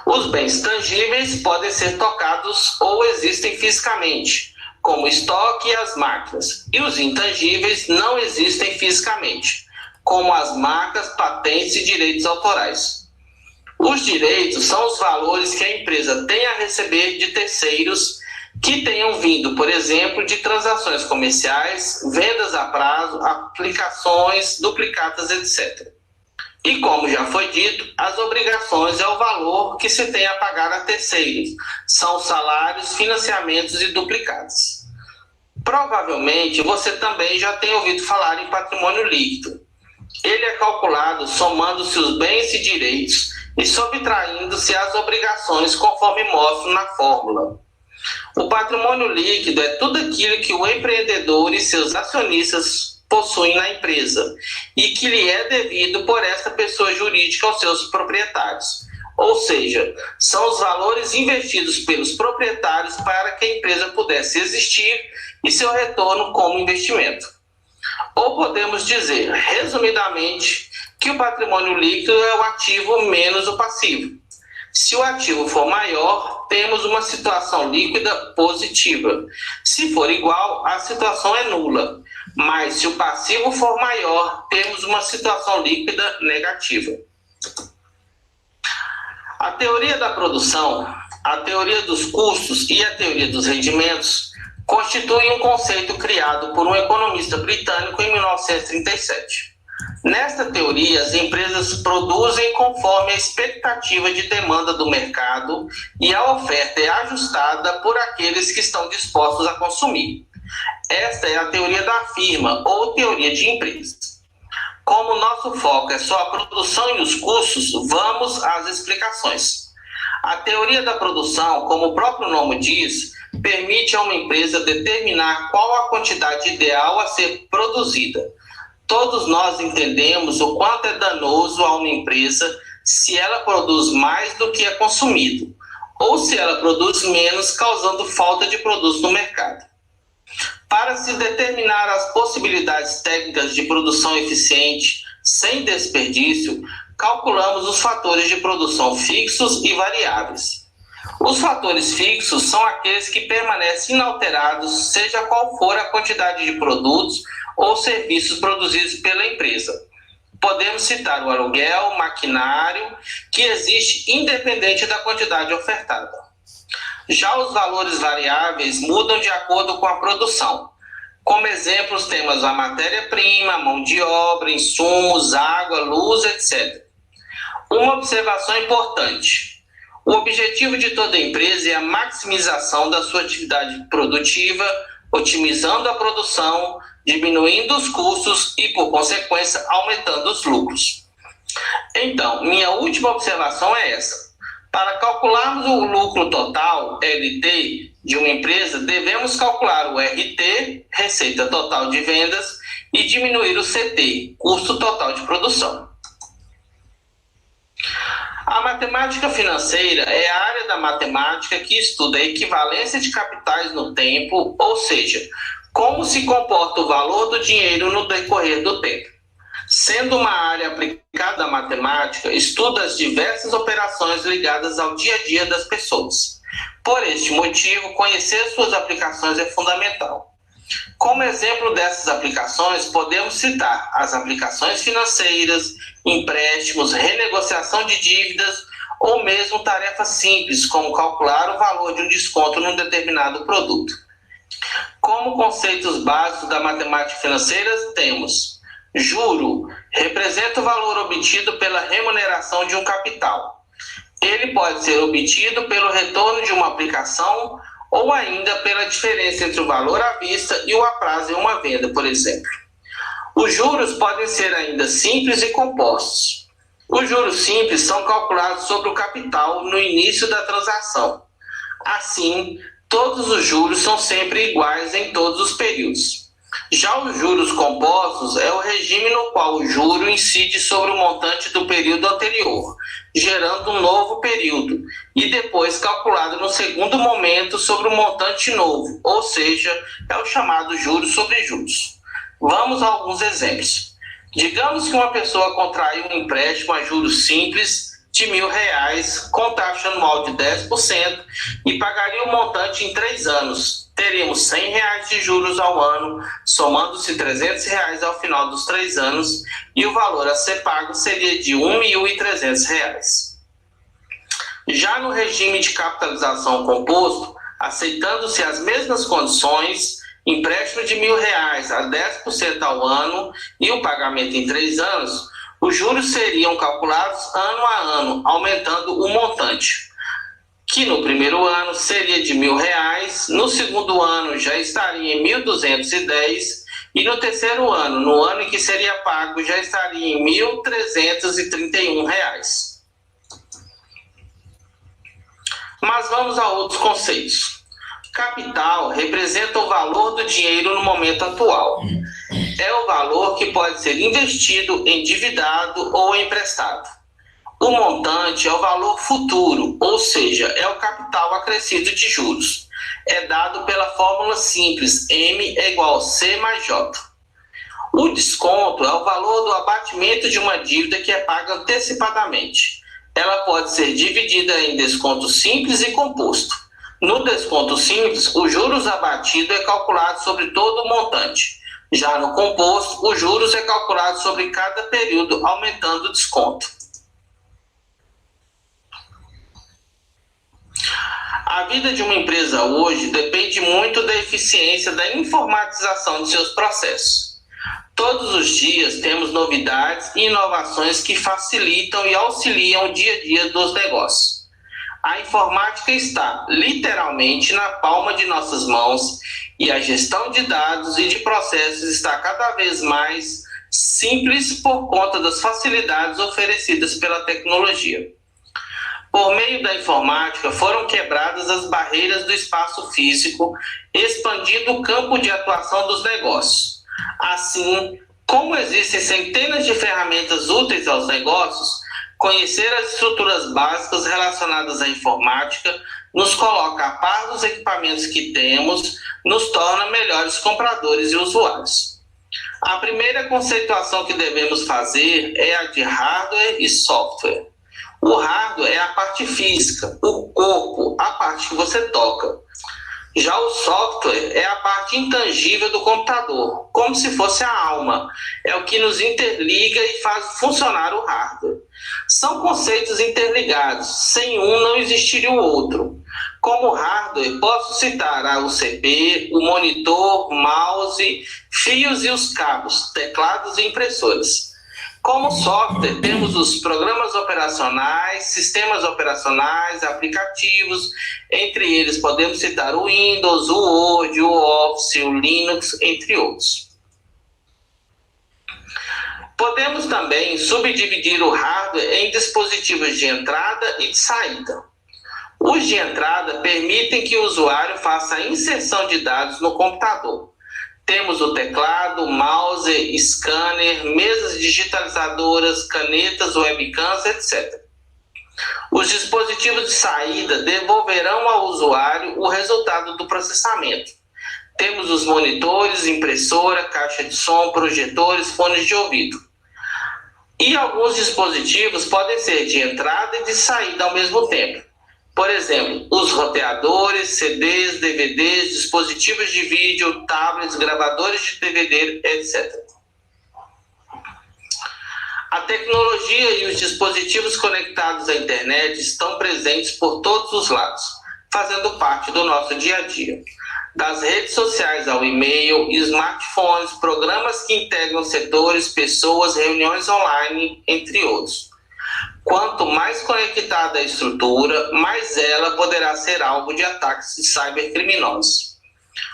Os bens tangíveis podem ser tocados ou existem fisicamente, como o estoque e as máquinas, e os intangíveis não existem fisicamente, como as marcas, patentes e direitos autorais. Os direitos são os valores que a empresa tem a receber de terceiros que tenham vindo, por exemplo, de transações comerciais, vendas a prazo, aplicações, duplicatas, etc. E como já foi dito, as obrigações é o valor que se tem a pagar a terceiros, são os salários, financiamentos e duplicados. Provavelmente você também já tem ouvido falar em patrimônio líquido. Ele é calculado somando-se os bens e direitos e subtraindo-se as obrigações conforme mostro na fórmula. O patrimônio líquido é tudo aquilo que o empreendedor e seus acionistas possuem na empresa e que lhe é devido por esta pessoa jurídica aos seus proprietários. Ou seja, são os valores investidos pelos proprietários para que a empresa pudesse existir e seu retorno como investimento. Ou podemos dizer, resumidamente, que o patrimônio líquido é o ativo menos o passivo. Se o ativo for maior, temos uma situação líquida positiva. Se for igual, a situação é nula. Mas se o passivo for maior, temos uma situação líquida negativa. A teoria da produção, a teoria dos custos e a teoria dos rendimentos constituem um conceito criado por um economista britânico em 1937. Nesta teoria, as empresas produzem conforme a expectativa de demanda do mercado e a oferta é ajustada por aqueles que estão dispostos a consumir. Esta é a teoria da firma ou teoria de empresas. Como nosso foco é só a produção e os custos, vamos às explicações. A teoria da produção, como o próprio nome diz, permite a uma empresa determinar qual a quantidade ideal a ser produzida. Todos nós entendemos o quanto é danoso a uma empresa se ela produz mais do que é consumido, ou se ela produz menos, causando falta de produtos no mercado. Para se determinar as possibilidades técnicas de produção eficiente, sem desperdício, calculamos os fatores de produção fixos e variáveis. Os fatores fixos são aqueles que permanecem inalterados, seja qual for a quantidade de produtos ou serviços produzidos pela empresa. Podemos citar o aluguel, maquinário, que existe independente da quantidade ofertada. Já os valores variáveis mudam de acordo com a produção. Como exemplos temos a matéria-prima, mão de obra, insumos, água, luz, etc. Uma observação importante. O objetivo de toda empresa é a maximização da sua atividade produtiva, otimizando a produção, diminuindo os custos e, por consequência, aumentando os lucros. Então, minha última observação é essa. Para calcularmos o lucro total, LT, de uma empresa, devemos calcular o RT, receita total de vendas, e diminuir o CT, custo total de produção. A matemática financeira é a área da matemática que estuda a equivalência de capitais no tempo, ou seja, como se comporta o valor do dinheiro no decorrer do tempo. Sendo uma área aplicada à matemática, estuda as diversas operações ligadas ao dia a dia das pessoas. Por este motivo, conhecer suas aplicações é fundamental. Como exemplo dessas aplicações, podemos citar as aplicações financeiras, empréstimos, renegociação de dívidas ou mesmo tarefas simples, como calcular o valor de um desconto num determinado produto. Como conceitos básicos da matemática financeira, temos juro, representa o valor obtido pela remuneração de um capital. Ele pode ser obtido pelo retorno de uma aplicação ou ainda pela diferença entre o valor à vista e o a prazo em uma venda, por exemplo. Os juros podem ser ainda simples e compostos. Os juros simples são calculados sobre o capital no início da transação. Assim, todos os juros são sempre iguais em todos os períodos. Já os juros compostos é o regime no qual o juro incide sobre o montante do período anterior, gerando um novo período, e depois calculado no segundo momento sobre o montante novo, ou seja, é o chamado juros sobre juros. Vamos a alguns exemplos. Digamos que uma pessoa contraiu um empréstimo a juros simples de R$1.000 com taxa anual de 10% e pagaria o montante em 3 anos. Teríamos R$100 de juros ao ano, somando-se R$300 ao final dos 3 anos, e o valor a ser pago seria de R$1.300. Já no regime de capitalização composto, aceitando-se as mesmas condições, empréstimo de R$1.000 a 10% ao ano e o pagamento em 3 anos, os juros seriam calculados ano a ano, aumentando o montante, que no primeiro ano seria de R$1.000, no segundo ano já estaria em R$1.210 e no terceiro ano, no ano em que seria pago, já estaria em R$1.331. Mas vamos a outros conceitos. Capital representa o valor do dinheiro no momento atual. É o valor que pode ser investido, endividado ou emprestado. O montante é o valor futuro, ou seja, é o capital acrescido de juros. É dado pela fórmula simples, M é igual a C mais J. O desconto é o valor do abatimento de uma dívida que é paga antecipadamente. Ela pode ser dividida em desconto simples e composto. No desconto simples, os juros abatido é calculado sobre todo o montante. Já no composto, os juros é calculado sobre cada período, aumentando o desconto. A vida de uma empresa hoje depende muito da eficiência da informatização de seus processos. Todos os dias temos novidades e inovações que facilitam e auxiliam o dia a dia dos negócios. A informática está literalmente na palma de nossas mãos e a gestão de dados e de processos está cada vez mais simples por conta das facilidades oferecidas pela tecnologia. Por meio da informática foram quebradas as barreiras do espaço físico, expandindo o campo de atuação dos negócios. Assim, como existem centenas de ferramentas úteis aos negócios, conhecer as estruturas básicas relacionadas à informática nos coloca a par dos equipamentos que temos, nos torna melhores compradores e usuários. A primeira conceituação que devemos fazer é a de hardware e software. O hardware é a parte física, o corpo, a parte que você toca. Já o software é a parte intangível do computador, como se fosse a alma. É o que nos interliga e faz funcionar o hardware. São conceitos interligados, sem um não existiria o outro. Como hardware, posso citar a UCP, o monitor, mouse, fios e os cabos, teclados e impressoras. Como software, temos os programas operacionais, sistemas operacionais, aplicativos. Entre eles podemos citar o Windows, o Word, o Office, o Linux, entre outros. Podemos também subdividir o hardware em dispositivos de entrada e de saída. Os de entrada permitem que o usuário faça a inserção de dados no computador. Temos o teclado, mouse, scanner, mesas digitalizadoras, canetas, webcams, etc. Os dispositivos de saída devolverão ao usuário o resultado do processamento. Temos os monitores, impressora, caixa de som, projetores, fones de ouvido. E alguns dispositivos podem ser de entrada e de saída ao mesmo tempo. Por exemplo, os roteadores, CDs, DVDs, dispositivos de vídeo, tablets, gravadores de DVD, etc. A tecnologia e os dispositivos conectados à internet estão presentes por todos os lados, fazendo parte do nosso dia a dia. Das redes sociais ao e-mail, smartphones, programas que integram setores, pessoas, reuniões online, entre outros. Quanto mais conectada a estrutura, mais ela poderá ser alvo de ataques de cybercriminosos.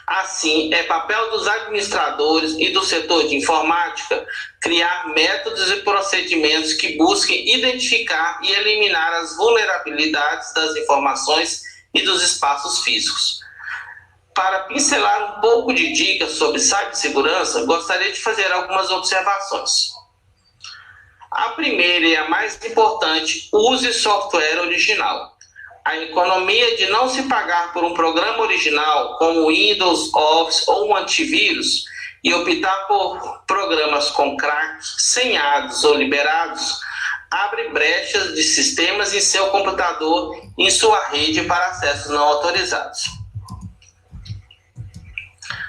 Assim, é papel dos administradores e do setor de informática criar métodos e procedimentos que busquem identificar e eliminar as vulnerabilidades das informações e dos espaços físicos. Para pincelar um pouco de dicas sobre cibersegurança, gostaria de fazer algumas observações. A primeira e a mais importante: use software original. A economia de não se pagar por um programa original, como Windows, Office ou um antivírus, e optar por programas com crack, senhados ou liberados, abre brechas de sistemas em seu computador e em sua rede para acessos não autorizados.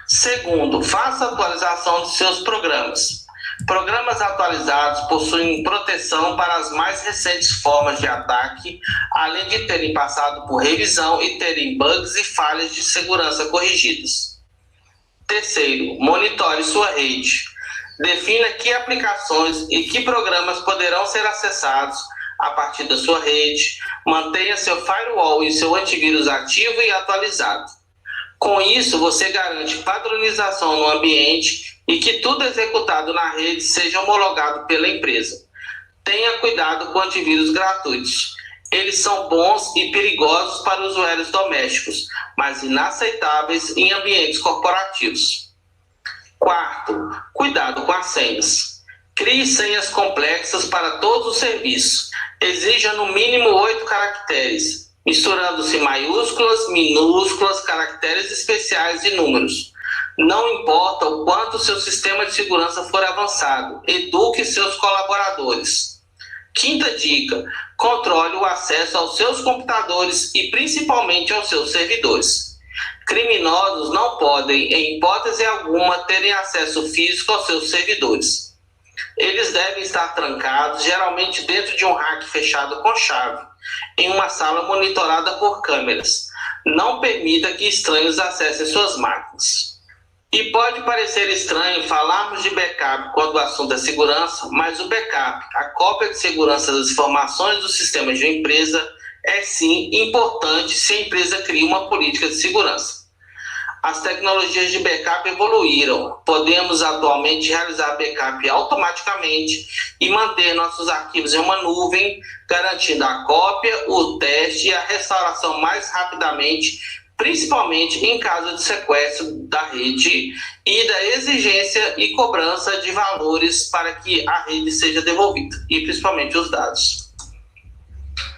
Segundo, faça atualização de seus programas. Programas atualizados possuem proteção para as mais recentes formas de ataque, além de terem passado por revisão e terem bugs e falhas de segurança corrigidas. Terceiro, monitore sua rede. Defina que aplicações e que programas poderão ser acessados a partir da sua rede. Mantenha seu firewall e seu antivírus ativo e atualizado. Com isso, você garante padronização no ambiente e que tudo executado na rede seja homologado pela empresa. Tenha cuidado com antivírus gratuitos. Eles são bons e perigosos para usuários domésticos, mas inaceitáveis em ambientes corporativos. Quarto, cuidado com as senhas. Crie senhas complexas para todos os serviços. Exija no mínimo 8 caracteres, misturando-se maiúsculas, minúsculas, caracteres especiais e números. Não importa o quanto seu sistema de segurança for avançado, eduque seus colaboradores. Quinta dica: controle o acesso aos seus computadores e principalmente aos seus servidores. Criminosos não podem, em hipótese alguma, terem acesso físico aos seus servidores. Eles devem estar trancados, geralmente dentro de um rack fechado com chave, em uma sala monitorada por câmeras. Não permita que estranhos acessem suas máquinas. E pode parecer estranho falarmos de backup quando o assunto é segurança, mas o backup, a cópia de segurança das informações dos sistemas de uma empresa, é sim importante se a empresa cria uma política de segurança. As tecnologias de backup evoluíram. Podemos atualmente realizar backup automaticamente e manter nossos arquivos em uma nuvem, garantindo a cópia, o teste e a restauração mais rapidamente, principalmente em caso de sequestro da rede e da exigência e cobrança de valores para que a rede seja devolvida, e principalmente os dados.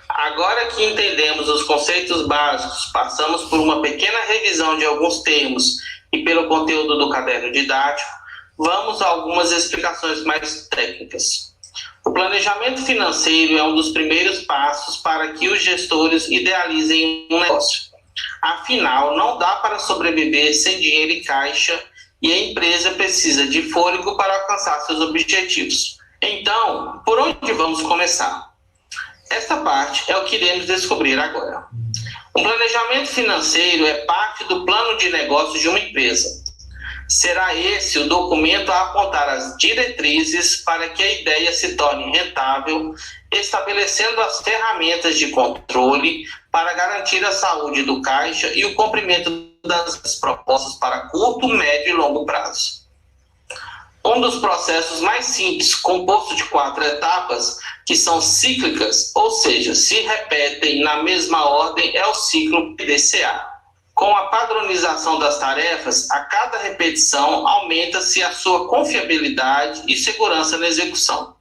Agora que entendemos os conceitos básicos, passamos por uma pequena revisão de alguns termos e pelo conteúdo do caderno didático, vamos a algumas explicações mais técnicas. O planejamento financeiro é um dos primeiros passos para que os gestores idealizem um negócio. Afinal, não dá para sobreviver sem dinheiro em caixa e a empresa precisa de fôlego para alcançar seus objetivos. Então, por onde vamos começar? Esta parte é o que iremos descobrir agora. Um planejamento financeiro é parte do plano de negócios de uma empresa. Será esse o documento a apontar as diretrizes para que a ideia se torne rentável, estabelecendo as ferramentas de controle para garantir a saúde do caixa e o cumprimento das propostas para curto, médio e longo prazo. Um dos processos mais simples, composto de 4 etapas, que são cíclicas, ou seja, se repetem na mesma ordem, é o ciclo PDCA. Com a padronização das tarefas, a cada repetição aumenta-se a sua confiabilidade e segurança na execução.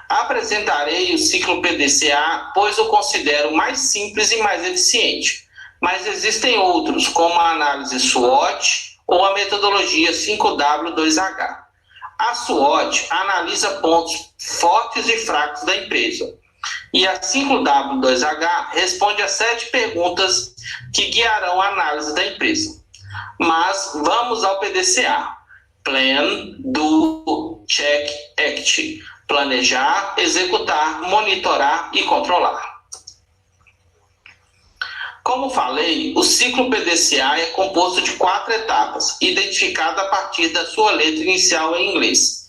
Apresentarei o ciclo PDCA, pois o considero mais simples e mais eficiente, mas existem outros, como a análise SWOT ou a metodologia 5W2H. A SWOT analisa pontos fortes e fracos da empresa, e a 5W2H responde a 7 perguntas que guiarão a análise da empresa. Mas vamos ao PDCA. Plan, Do, Check, Act. Planejar, executar, monitorar e controlar. Como falei, o ciclo PDCA é composto de 4 etapas, identificada a partir da sua letra inicial em inglês.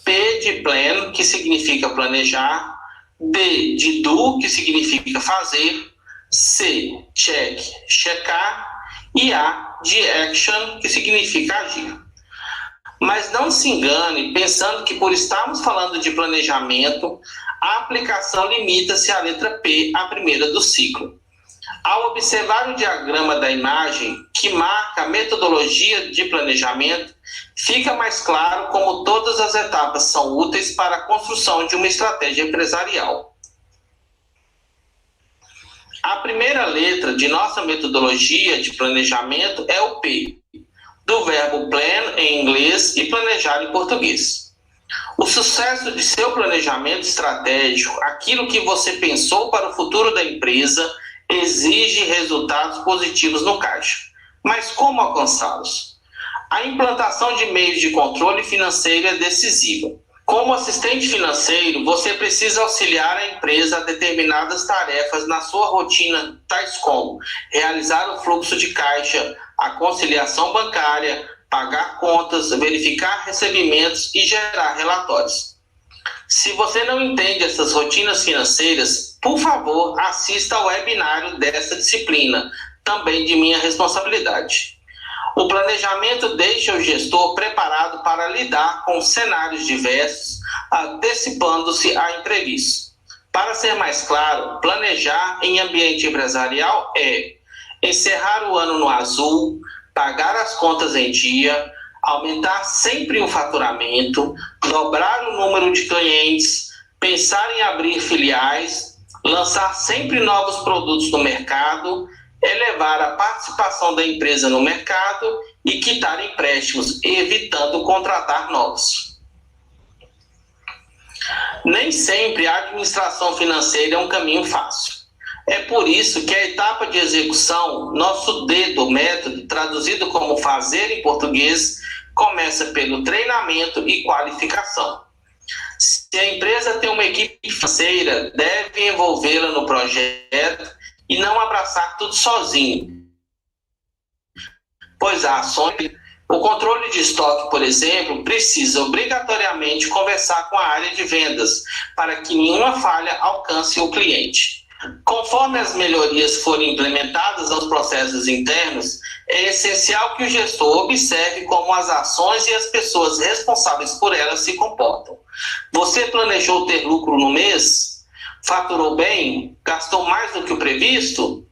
P de Plan, que significa planejar. D de Do, que significa fazer. C, Check, checar. E A de Action, que significa agir. Mas não se engane pensando que por estarmos falando de planejamento, a aplicação limita-se à letra P, a primeira do ciclo. Ao observar o diagrama da imagem, que marca a metodologia de planejamento, fica mais claro como todas as etapas são úteis para a construção de uma estratégia empresarial. A primeira letra de nossa metodologia de planejamento é o P, do verbo plan em inglês e planejar em português. O sucesso de seu planejamento estratégico, aquilo que você pensou para o futuro da empresa, exige resultados positivos no caixa. Mas como alcançá-los? A implantação de meios de controle financeiro é decisiva. Como assistente financeiro, você precisa auxiliar a empresa a determinadas tarefas na sua rotina, tais como realizar o fluxo de caixa, a conciliação bancária, pagar contas, verificar recebimentos e gerar relatórios. Se você não entende essas rotinas financeiras, por favor, assista ao webinário dessa disciplina, também de minha responsabilidade. O planejamento deixa o gestor preparado para lidar com cenários diversos, antecipando-se a imprevistos. Para ser mais claro, planejar em ambiente empresarial é encerrar o ano no azul, pagar as contas em dia, aumentar sempre o faturamento, dobrar o número de clientes, pensar em abrir filiais, lançar sempre novos produtos no mercado, elevar a participação da empresa no mercado e quitar empréstimos, evitando contratar novos. Nem sempre a administração financeira é um caminho fácil. É por isso que a etapa de execução, nosso dedo método, traduzido como fazer em português, começa pelo treinamento e qualificação. Se a empresa tem uma equipe financeira, deve envolvê-la no projeto e não abraçar tudo sozinho. Pois há ações. O controle de estoque, por exemplo, precisa obrigatoriamente conversar com a área de vendas para que nenhuma falha alcance o cliente. Conforme as melhorias forem implementadas aos processos internos, é essencial que o gestor observe como as ações e as pessoas responsáveis por elas se comportam. Você planejou ter lucro no mês? Faturou bem? Gastou mais do que o previsto?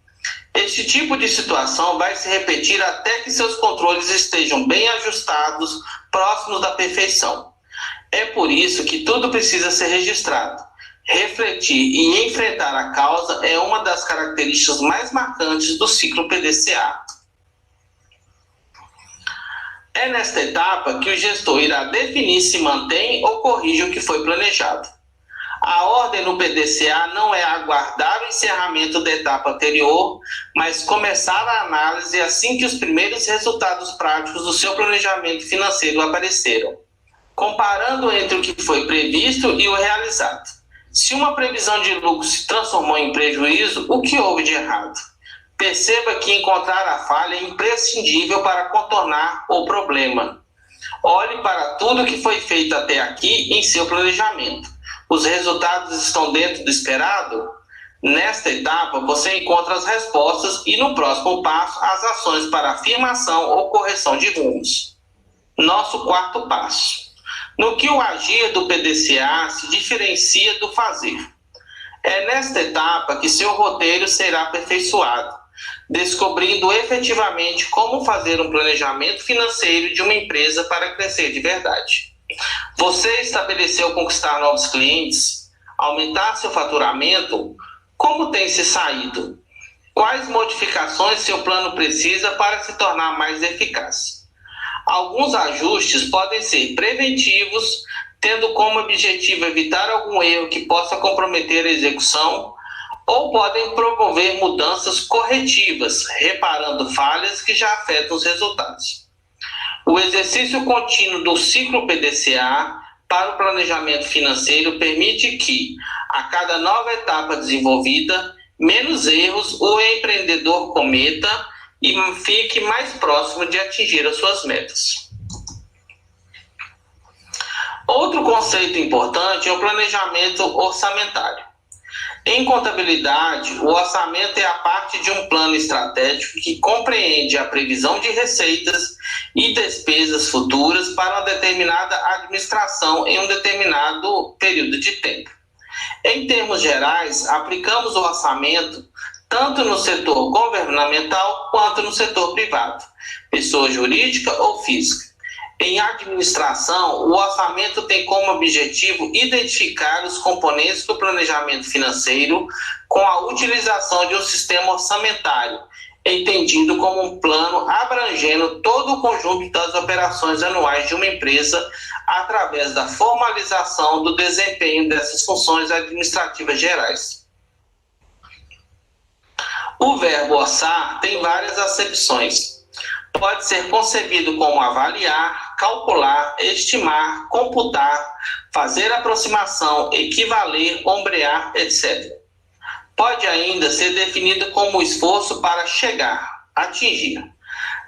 Este tipo de situação vai se repetir até que seus controles estejam bem ajustados, próximos da perfeição. É por isso que tudo precisa ser registrado. Refletir e enfrentar a causa é uma das características mais marcantes do ciclo PDCA. É nesta etapa que o gestor irá definir se mantém ou corrige o que foi planejado. A ordem no PDCA não é aguardar o encerramento da etapa anterior, mas começar a análise assim que os primeiros resultados práticos do seu planejamento financeiro apareceram, comparando entre o que foi previsto e o realizado. Se uma previsão de lucro se transformou em prejuízo, o que houve de errado? Perceba que encontrar a falha é imprescindível para contornar o problema. Olhe para tudo que foi feito até aqui em seu planejamento. Os resultados estão dentro do esperado? Nesta etapa, você encontra as respostas e, no próximo passo, as ações para afirmação ou correção de rumos. Nosso quarto passo. No que o agir do PDCA se diferencia do fazer. É nesta etapa que seu roteiro será aperfeiçoado, descobrindo efetivamente como fazer um planejamento financeiro de uma empresa para crescer de verdade. Você estabeleceu conquistar novos clientes, aumentar seu faturamento? Como tem se saído? Quais modificações seu plano precisa para se tornar mais eficaz? Alguns ajustes podem ser preventivos, tendo como objetivo evitar algum erro que possa comprometer a execução, ou podem promover mudanças corretivas, reparando falhas que já afetam os resultados. O exercício contínuo do ciclo PDCA para o planejamento financeiro permite que, a cada nova etapa desenvolvida, menos erros o empreendedor cometa e fique mais próximo de atingir as suas metas. Outro conceito importante é o planejamento orçamentário. Em contabilidade, o orçamento é a parte de um plano estratégico que compreende a previsão de receitas e despesas futuras para uma determinada administração em um determinado período de tempo. Em termos gerais, aplicamos o orçamento tanto no setor governamental quanto no setor privado, pessoa jurídica ou física. Em administração, o orçamento tem como objetivo identificar os componentes do planejamento financeiro com a utilização de um sistema orçamentário, entendido como um plano abrangendo todo o conjunto das operações anuais de uma empresa através da formalização do desempenho dessas funções administrativas gerais. O verbo orçar tem várias acepções. Pode ser concebido como avaliar, calcular, estimar, computar, fazer aproximação, equivaler, ombrear, etc. Pode ainda ser definido como esforço para chegar, atingir.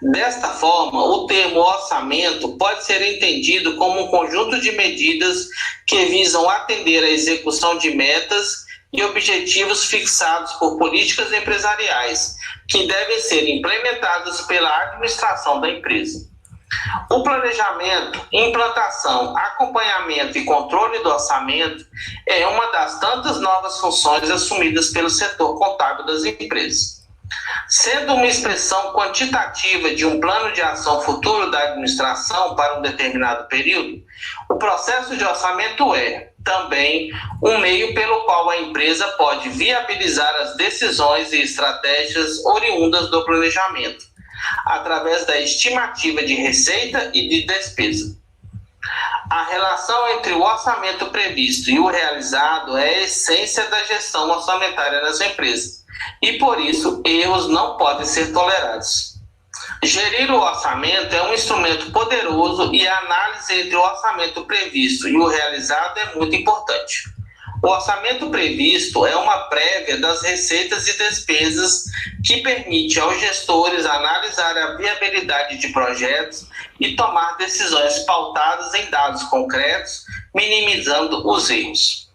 Desta forma, o termo orçamento pode ser entendido como um conjunto de medidas que visam atender à execução de metas e objetivos fixados por políticas empresariais, que devem ser implementadas pela administração da empresa. O planejamento, implantação, acompanhamento e controle do orçamento é uma das tantas novas funções assumidas pelo setor contábil das empresas. Sendo uma expressão quantitativa de um plano de ação futuro da administração para um determinado período, o processo de orçamento é, também, um meio pelo qual a empresa pode viabilizar as decisões e estratégias oriundas do planejamento, através da estimativa de receita e de despesa. A relação entre o orçamento previsto e o realizado é a essência da gestão orçamentária nas empresas, e por isso erros não podem ser tolerados. Gerir o orçamento é um instrumento poderoso e a análise entre o orçamento previsto e o realizado é muito importante. O orçamento previsto é uma prévia das receitas e despesas que permite aos gestores analisar a viabilidade de projetos e tomar decisões pautadas em dados concretos, minimizando os erros.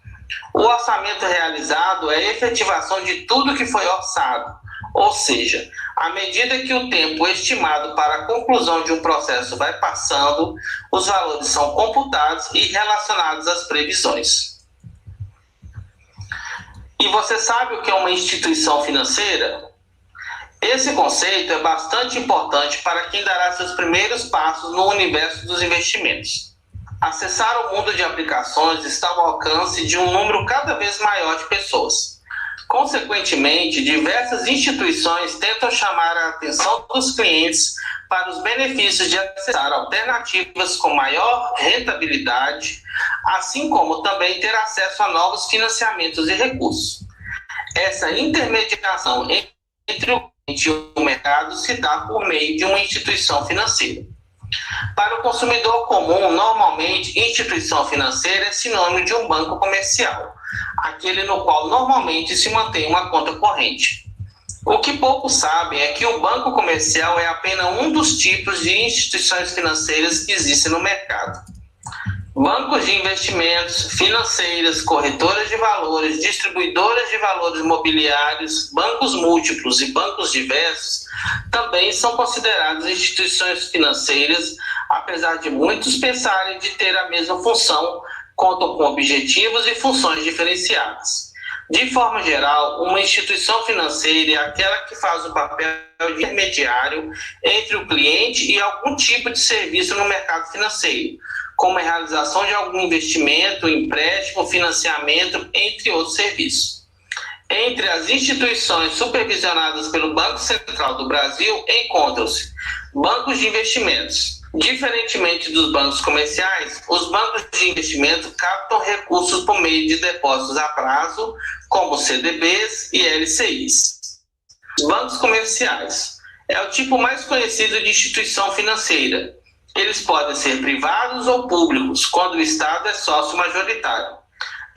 O orçamento realizado é a efetivação de tudo que foi orçado, ou seja, à medida que o tempo estimado para a conclusão de um processo vai passando, os valores são computados e relacionados às previsões. E você sabe o que é uma instituição financeira? Esse conceito é bastante importante para quem dará seus primeiros passos no universo dos investimentos. Acessar o mundo de aplicações está ao alcance de um número cada vez maior de pessoas. Consequentemente, diversas instituições tentam chamar a atenção dos clientes para os benefícios de acessar alternativas com maior rentabilidade, assim como também ter acesso a novos financiamentos e recursos. Essa intermediação entre o cliente e o mercado se dá por meio de uma instituição financeira. Para o consumidor comum, normalmente, instituição financeira é sinônimo de um banco comercial, aquele no qual normalmente se mantém uma conta corrente. O que poucos sabem é que o banco comercial é apenas um dos tipos de instituições financeiras que existem no mercado. Bancos de investimentos, financeiras, corretoras de valores, distribuidoras de valores mobiliários, bancos múltiplos e bancos diversos também são considerados instituições financeiras, apesar de muitos pensarem de ter a mesma função, contam com objetivos e funções diferenciadas. De forma geral, uma instituição financeira é aquela que faz o papel de intermediário entre o cliente e algum tipo de serviço no mercado financeiro, como a realização de algum investimento, empréstimo, financiamento, entre outros serviços. Entre as instituições supervisionadas pelo Banco Central do Brasil, encontram-se bancos de investimentos. Diferentemente dos bancos comerciais, os bancos de investimento captam recursos por meio de depósitos a prazo, como CDBs e LCIs. Os bancos comerciais é o tipo mais conhecido de instituição financeira. Eles podem ser privados ou públicos, quando o Estado é sócio majoritário.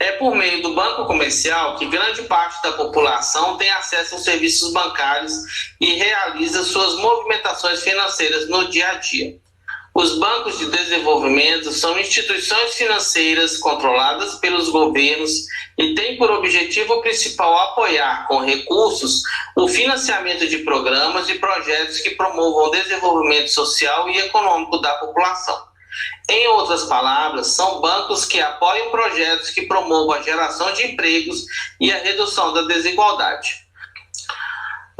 É por meio do banco comercial que grande parte da população tem acesso aos serviços bancários e realiza suas movimentações financeiras no dia a dia. Os bancos de desenvolvimento são instituições financeiras controladas pelos governos e têm por objetivo principal apoiar com recursos o financiamento de programas e projetos que promovam o desenvolvimento social e econômico da população. Em outras palavras, são bancos que apoiam projetos que promovam a geração de empregos e a redução da desigualdade.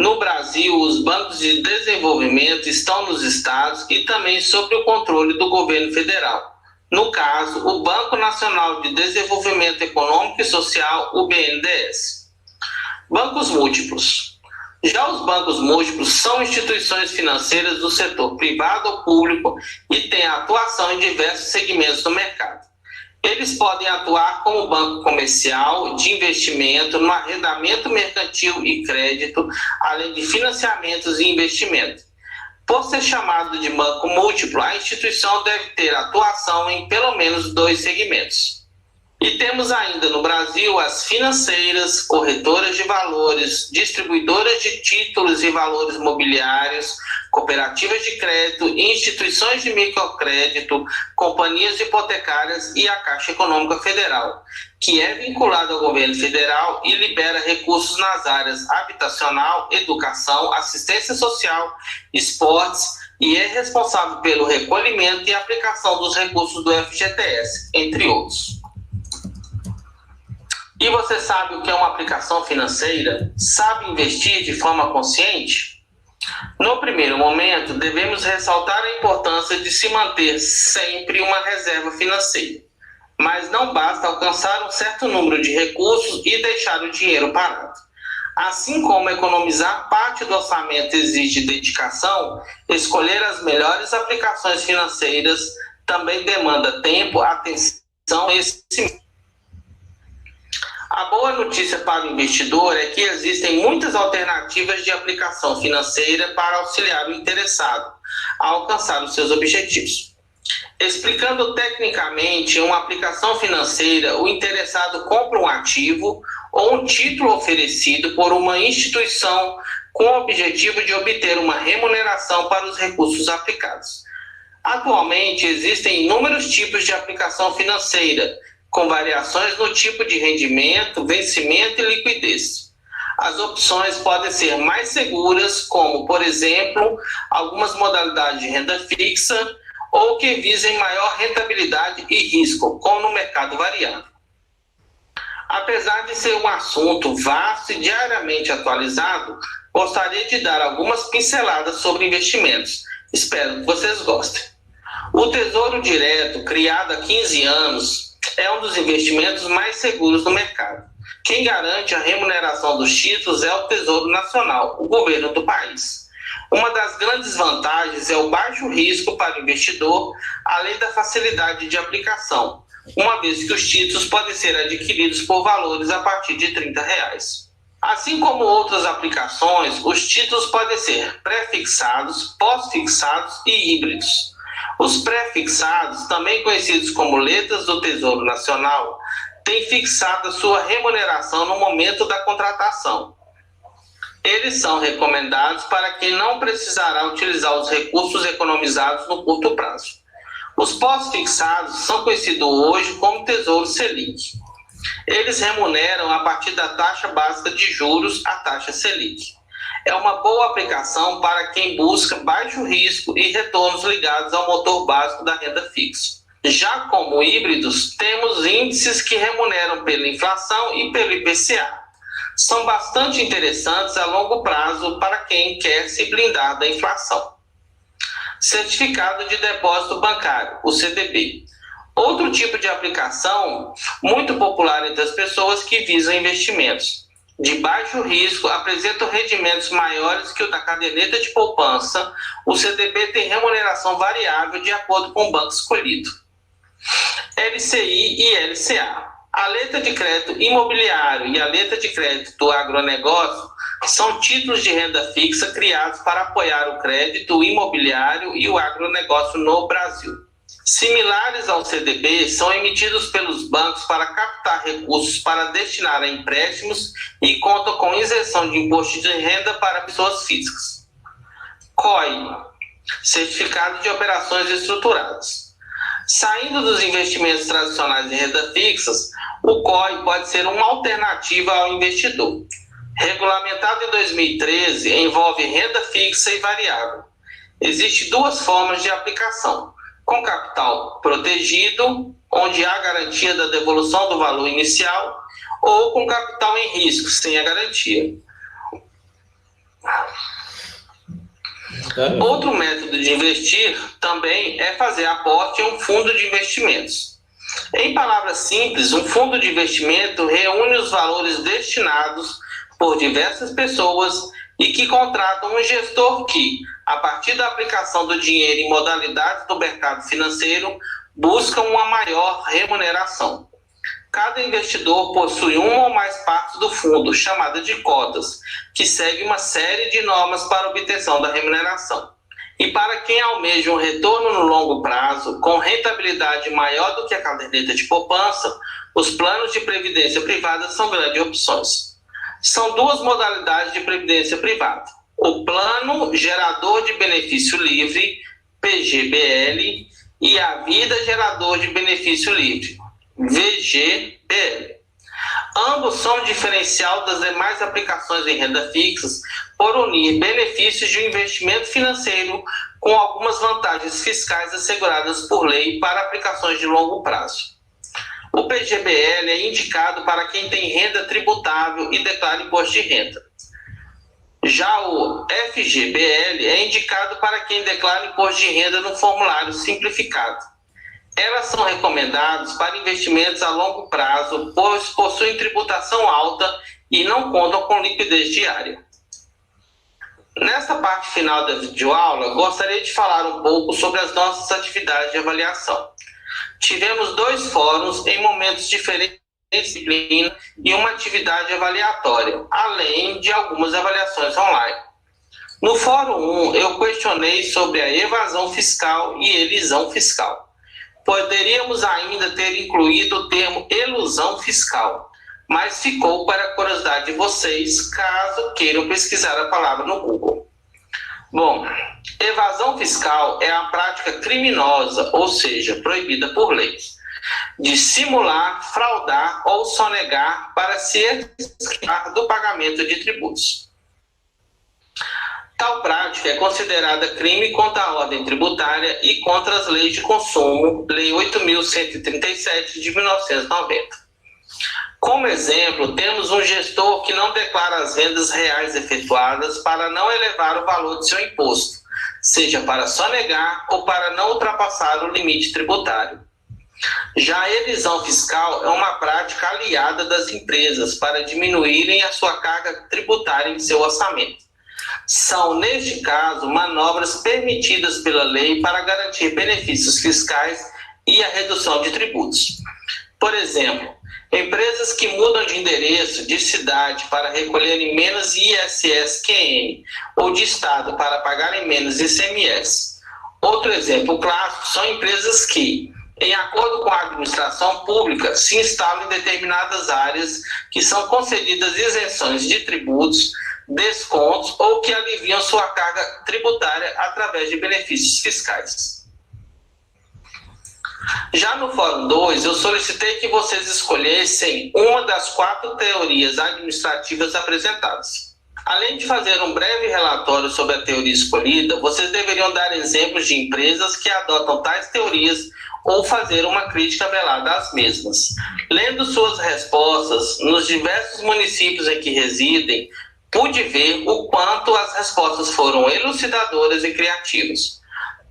No Brasil, os bancos de desenvolvimento estão nos estados e também sob o controle do governo federal. No caso, o Banco Nacional de Desenvolvimento Econômico e Social, o BNDES. Bancos múltiplos. Já os bancos múltiplos são instituições financeiras do setor privado ou público e têm atuação em diversos segmentos do mercado. Eles podem atuar como banco comercial, de investimento, no arrendamento mercantil e crédito, além de financiamentos e investimento. Por ser chamado de banco múltiplo, a instituição deve ter atuação em pelo menos 2 segmentos. E temos ainda no Brasil as financeiras, corretoras de valores, distribuidoras de títulos e valores mobiliários, cooperativas de crédito, instituições de microcrédito, companhias hipotecárias e a Caixa Econômica Federal, que é vinculada ao governo federal e libera recursos nas áreas habitacional, educação, assistência social, esportes e é responsável pelo recolhimento e aplicação dos recursos do FGTS, entre outros. E você sabe o que é uma aplicação financeira? Sabe investir de forma consciente? No primeiro momento, devemos ressaltar a importância de se manter sempre uma reserva financeira. Mas não basta alcançar um certo número de recursos e deixar o dinheiro parado. Assim como economizar parte do orçamento exige dedicação, escolher as melhores aplicações financeiras também demanda tempo, atenção e investimento. A boa notícia para o investidor é que existem muitas alternativas de aplicação financeira para auxiliar o interessado a alcançar os seus objetivos. Explicando tecnicamente, uma aplicação financeira, o interessado compra um ativo ou um título oferecido por uma instituição com o objetivo de obter uma remuneração para os recursos aplicados. Atualmente, existem inúmeros tipos de aplicação financeira, com variações no tipo de rendimento, vencimento e liquidez. As opções podem ser mais seguras, como, por exemplo, algumas modalidades de renda fixa, ou que visem maior rentabilidade e risco, como no mercado variável. Apesar de ser um assunto vasto e diariamente atualizado, gostaria de dar algumas pinceladas sobre investimentos. Espero que vocês gostem. O Tesouro Direto, criado há 15 anos, é um dos investimentos mais seguros do mercado. Quem garante a remuneração dos títulos é o Tesouro Nacional, o governo do país. Uma das grandes vantagens é o baixo risco para o investidor, além da facilidade de aplicação, uma vez que os títulos podem ser adquiridos por valores a partir de R$30. Assim como outras aplicações, os títulos podem ser pré-fixados, pós-fixados e híbridos. Os pré-fixados, também conhecidos como letras do Tesouro Nacional, têm fixado a sua remuneração no momento da contratação. Eles são recomendados para quem não precisará utilizar os recursos economizados no curto prazo. Os pós-fixados são conhecidos hoje como Tesouro Selic. Eles remuneram a partir da taxa básica de juros, a taxa Selic. É uma boa aplicação para quem busca baixo risco e retornos ligados ao motor básico da renda fixa. Já como híbridos, temos índices que remuneram pela inflação e pelo IPCA. São bastante interessantes a longo prazo para quem quer se blindar da inflação. Certificado de Depósito Bancário, o CDB. Outro tipo de aplicação muito popular entre as pessoas que visam investimentos. De baixo risco, apresentam rendimentos maiores que o da caderneta de poupança. O CDB tem remuneração variável de acordo com o banco escolhido. LCI e LCA. A letra de crédito imobiliário e a letra de crédito do agronegócio são títulos de renda fixa criados para apoiar o crédito imobiliário e o agronegócio no Brasil. Similares ao CDB, são emitidos pelos bancos para captar recursos para destinar a empréstimos e contam com isenção de imposto de renda para pessoas físicas. COI, Certificado de Operações Estruturadas. Saindo dos investimentos tradicionais em renda fixas, o COI pode ser uma alternativa ao investidor. Regulamentado em 2013, envolve renda fixa e variável. Existem duas formas de aplicação: com capital protegido, onde há garantia da devolução do valor inicial, ou com capital em risco, sem a garantia. Outro método de investir também é fazer aporte em um fundo de investimentos. Em palavras simples, um fundo de investimento reúne os valores destinados por diversas pessoas e que contratam um gestor que, a partir da aplicação do dinheiro em modalidades do mercado financeiro, busca uma maior remuneração. Cada investidor possui uma ou mais partes do fundo, chamada de cotas, que segue uma série de normas para obtenção da remuneração. E para quem almeja um retorno no longo prazo, com rentabilidade maior do que a caderneta de poupança, os planos de previdência privada são grandes opções. São duas modalidades de previdência privada: o Plano Gerador de Benefício Livre, PGBL, e a Vida Gerador de Benefício Livre, VGBL. Ambos são diferencial das demais aplicações em renda fixa por unir benefícios de um investimento financeiro com algumas vantagens fiscais asseguradas por lei para aplicações de longo prazo. O PGBL é indicado para quem tem renda tributável e declara imposto de renda. Já o FGBL é indicado para quem declara imposto de renda no formulário simplificado. Elas são recomendadas para investimentos a longo prazo, pois possuem tributação alta e não contam com liquidez diária. Nesta parte final da videoaula, gostaria de falar um pouco sobre as nossas atividades de avaliação. Tivemos 2 fóruns em momentos diferentes de disciplina e uma atividade avaliatória, além de algumas avaliações online. No fórum 1, eu questionei sobre a evasão fiscal e elisão fiscal. Poderíamos ainda ter incluído o termo elusão fiscal, mas ficou para a curiosidade de vocês, caso queiram pesquisar a palavra no Google. Bom, evasão fiscal é a prática criminosa, ou seja, proibida por lei, de simular, fraudar ou sonegar para se esquivar do pagamento de tributos. Tal prática é considerada crime contra a ordem tributária e contra as leis de consumo, Lei 8.137 de 1990. Como exemplo, temos um gestor que não declara as vendas reais efetuadas para não elevar o valor de seu imposto, seja para sonegar ou para não ultrapassar o limite tributário. Já a elisão fiscal é uma prática aliada das empresas para diminuírem a sua carga tributária em seu orçamento. São, neste caso, manobras permitidas pela lei para garantir benefícios fiscais e a redução de tributos. Por exemplo, empresas que mudam de endereço, de cidade, para recolherem menos ISS-QN ou de estado para pagarem menos ICMS. Outro exemplo clássico são empresas que, em acordo com a administração pública, se instalam em determinadas áreas que são concedidas isenções de tributos, descontos ou que aliviam sua carga tributária através de benefícios fiscais. Já no Fórum 2, eu solicitei que vocês escolhessem uma das 4 teorias administrativas apresentadas. Além de fazer um breve relatório sobre a teoria escolhida, vocês deveriam dar exemplos de empresas que adotam tais teorias ou fazer uma crítica velada às mesmas. Lendo suas respostas nos diversos municípios em que residem, pude ver o quanto as respostas foram elucidadoras e criativas,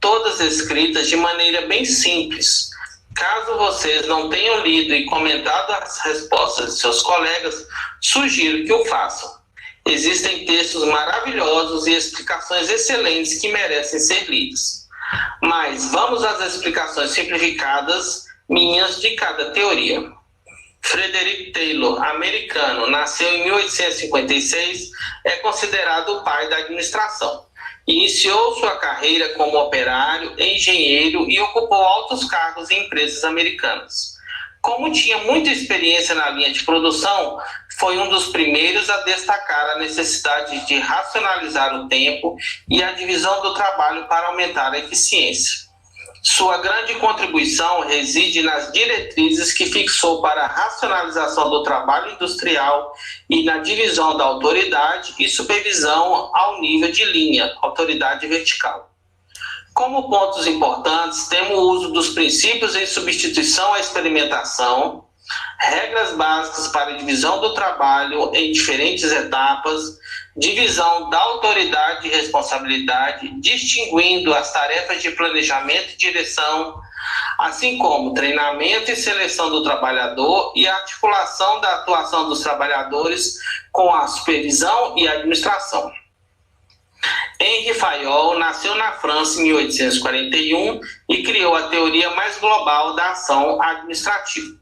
todas escritas de maneira bem simples. Caso vocês não tenham lido e comentado as respostas de seus colegas, sugiro que o façam. Existem textos maravilhosos e explicações excelentes que merecem ser lidos. Mas vamos às explicações simplificadas minhas de cada teoria. Frederick Taylor, americano, nasceu em 1856, é considerado o pai da administração. Iniciou sua carreira como operário, engenheiro e ocupou altos cargos em empresas americanas. Como tinha muita experiência na linha de produção, foi um dos primeiros a destacar a necessidade de racionalizar o tempo e a divisão do trabalho para aumentar a eficiência. Sua grande contribuição reside nas diretrizes que fixou para a racionalização do trabalho industrial e na divisão da autoridade e supervisão ao nível de linha, autoridade vertical. Como pontos importantes, temos o uso dos princípios em substituição à experimentação, regras básicas para a divisão do trabalho em diferentes etapas, divisão da autoridade e responsabilidade, distinguindo as tarefas de planejamento e direção, assim como treinamento e seleção do trabalhador e articulação da atuação dos trabalhadores com a supervisão e administração. Henri Fayol nasceu na França em 1841 e criou a teoria mais global da ação administrativa.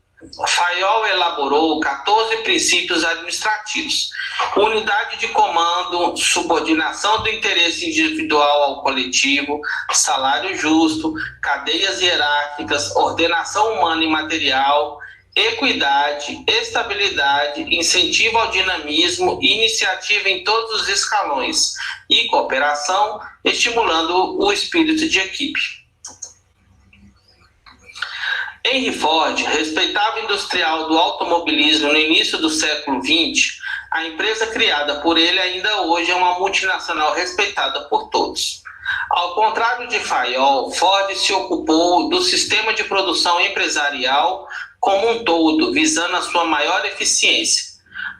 Fayol elaborou 14 princípios administrativos: unidade de comando, subordinação do interesse individual ao coletivo, salário justo, cadeias hierárquicas, ordenação humana e material, equidade, estabilidade, incentivo ao dinamismo, iniciativa em todos os escalões e cooperação, estimulando o espírito de equipe. Henry Ford, respeitado industrial do automobilismo no início do século XX, a empresa criada por ele ainda hoje é uma multinacional respeitada por todos. Ao contrário de Fayol, Ford se ocupou do sistema de produção empresarial como um todo, visando a sua maior eficiência.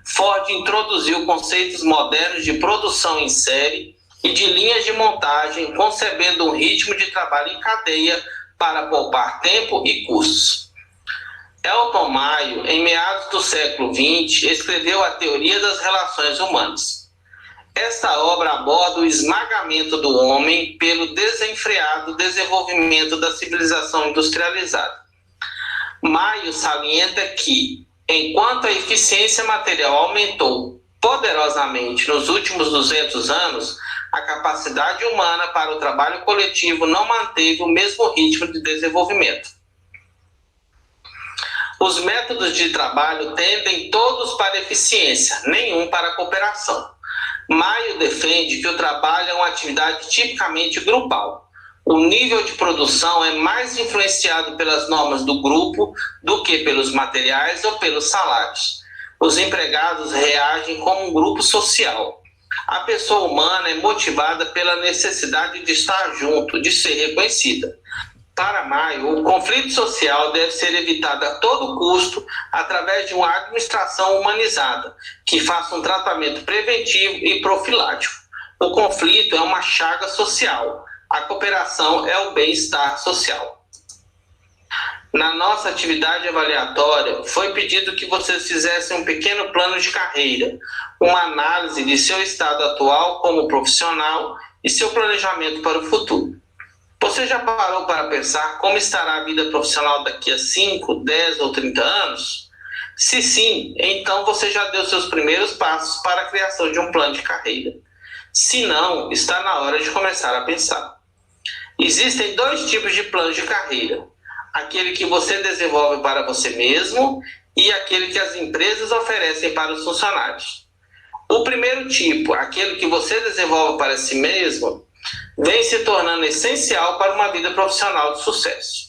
Ford introduziu conceitos modernos de produção em série e de linhas de montagem, concebendo um ritmo de trabalho em cadeia para poupar tempo e custos. Elton Mayo, em meados do século XX, escreveu a Teoria das Relações Humanas. Esta obra aborda o esmagamento do homem pelo desenfreado desenvolvimento da civilização industrializada. Mayo salienta que, enquanto a eficiência material aumentou poderosamente nos últimos 200 anos, a capacidade humana para o trabalho coletivo não manteve o mesmo ritmo de desenvolvimento. Os métodos de trabalho tendem todos para a eficiência, nenhum para a cooperação. Mayo defende que o trabalho é uma atividade tipicamente grupal. O nível de produção é mais influenciado pelas normas do grupo do que pelos materiais ou pelos salários. Os empregados reagem como um grupo social. A pessoa humana é motivada pela necessidade de estar junto, de ser reconhecida. Para Mayo, o conflito social deve ser evitado a todo custo através de uma administração humanizada, que faça um tratamento preventivo e profilático. O conflito é uma chaga social. A cooperação é o bem-estar social. Na nossa atividade avaliatória, foi pedido que vocês fizessem um pequeno plano de carreira, uma análise de seu estado atual como profissional e seu planejamento para o futuro. Você já parou para pensar como estará a vida profissional daqui a 5, 10 ou 30 anos? Se sim, então você já deu seus primeiros passos para a criação de um plano de carreira. Se não, está na hora de começar a pensar. Existem 2 tipos de planos de carreira: aquele que você desenvolve para você mesmo e aquele que as empresas oferecem para os funcionários. O primeiro tipo, aquele que você desenvolve para si mesmo, vem se tornando essencial para uma vida profissional de sucesso.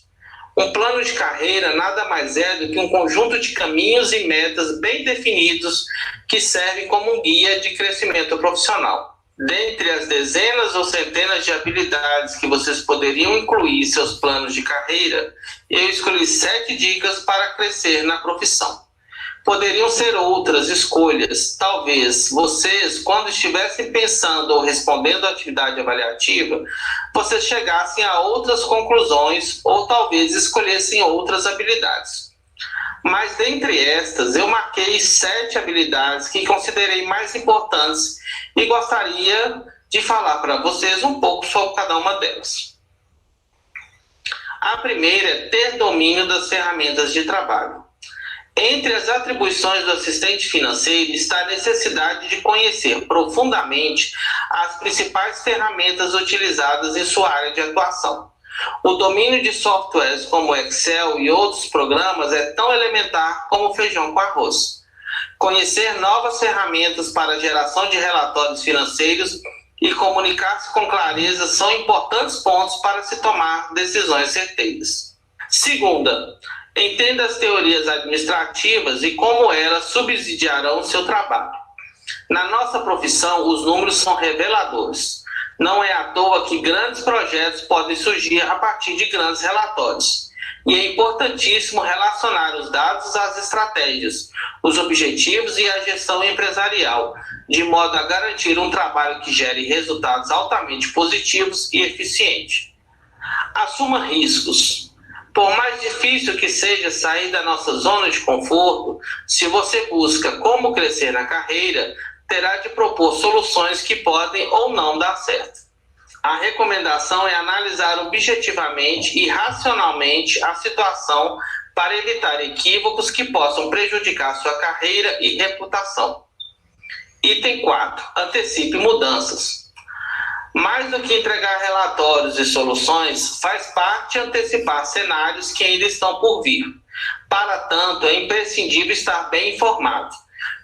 Um plano de carreira nada mais é do que um conjunto de caminhos e metas bem definidos que servem como um guia de crescimento profissional. Dentre as dezenas ou centenas de habilidades que vocês poderiam incluir em seus planos de carreira, eu escolhi 7 dicas para crescer na profissão. Poderiam ser outras escolhas. Talvez vocês, quando estivessem pensando ou respondendo à atividade avaliativa, vocês chegassem a outras conclusões ou talvez escolhessem outras habilidades. Mas dentre estas, eu marquei 7 habilidades que considerei mais importantes e gostaria de falar para vocês um pouco sobre cada uma delas. A primeira é ter domínio das ferramentas de trabalho. Entre as atribuições do assistente financeiro está a necessidade de conhecer profundamente as principais ferramentas utilizadas em sua área de atuação. O domínio de softwares como Excel e outros programas é tão elementar como feijão com arroz. Conhecer novas ferramentas para a geração de relatórios financeiros e comunicar-se com clareza são importantes pontos para se tomar decisões certeiras. Segunda, entenda as teorias administrativas e como elas subsidiarão o seu trabalho. Na nossa profissão, os números são reveladores. Não é à toa que grandes projetos podem surgir a partir de grandes relatórios. E é importantíssimo relacionar os dados às estratégias, os objetivos e a gestão empresarial, de modo a garantir um trabalho que gere resultados altamente positivos e eficientes. Assuma riscos. Por mais difícil que seja sair da nossa zona de conforto, se você busca como crescer na carreira, terá de propor soluções que podem ou não dar certo. A recomendação é analisar objetivamente e racionalmente a situação para evitar equívocos que possam prejudicar sua carreira e reputação. Item 4. Antecipe mudanças. Mais do que entregar relatórios e soluções, faz parte antecipar cenários que ainda estão por vir. Para tanto, é imprescindível estar bem informado.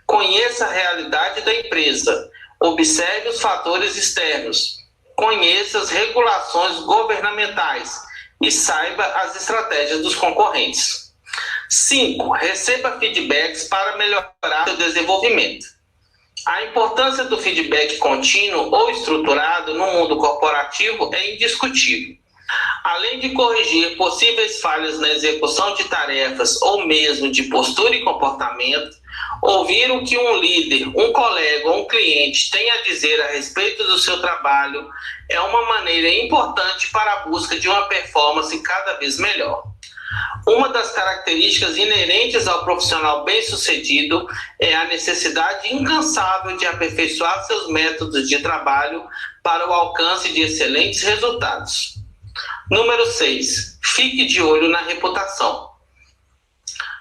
Conheça a realidade da empresa, observe os fatores externos, conheça as regulações governamentais e saiba as estratégias dos concorrentes. 5. Receba feedbacks para melhorar seu desenvolvimento. A importância do feedback contínuo ou estruturado no mundo corporativo é indiscutível. Além de corrigir possíveis falhas na execução de tarefas ou mesmo de postura e comportamento, ouvir o que um líder, um colega ou um cliente tem a dizer a respeito do seu trabalho é uma maneira importante para a busca de uma performance cada vez melhor. Uma das características inerentes ao profissional bem-sucedido é a necessidade incansável de aperfeiçoar seus métodos de trabalho para o alcance de excelentes resultados. Número 6. Fique de olho na reputação.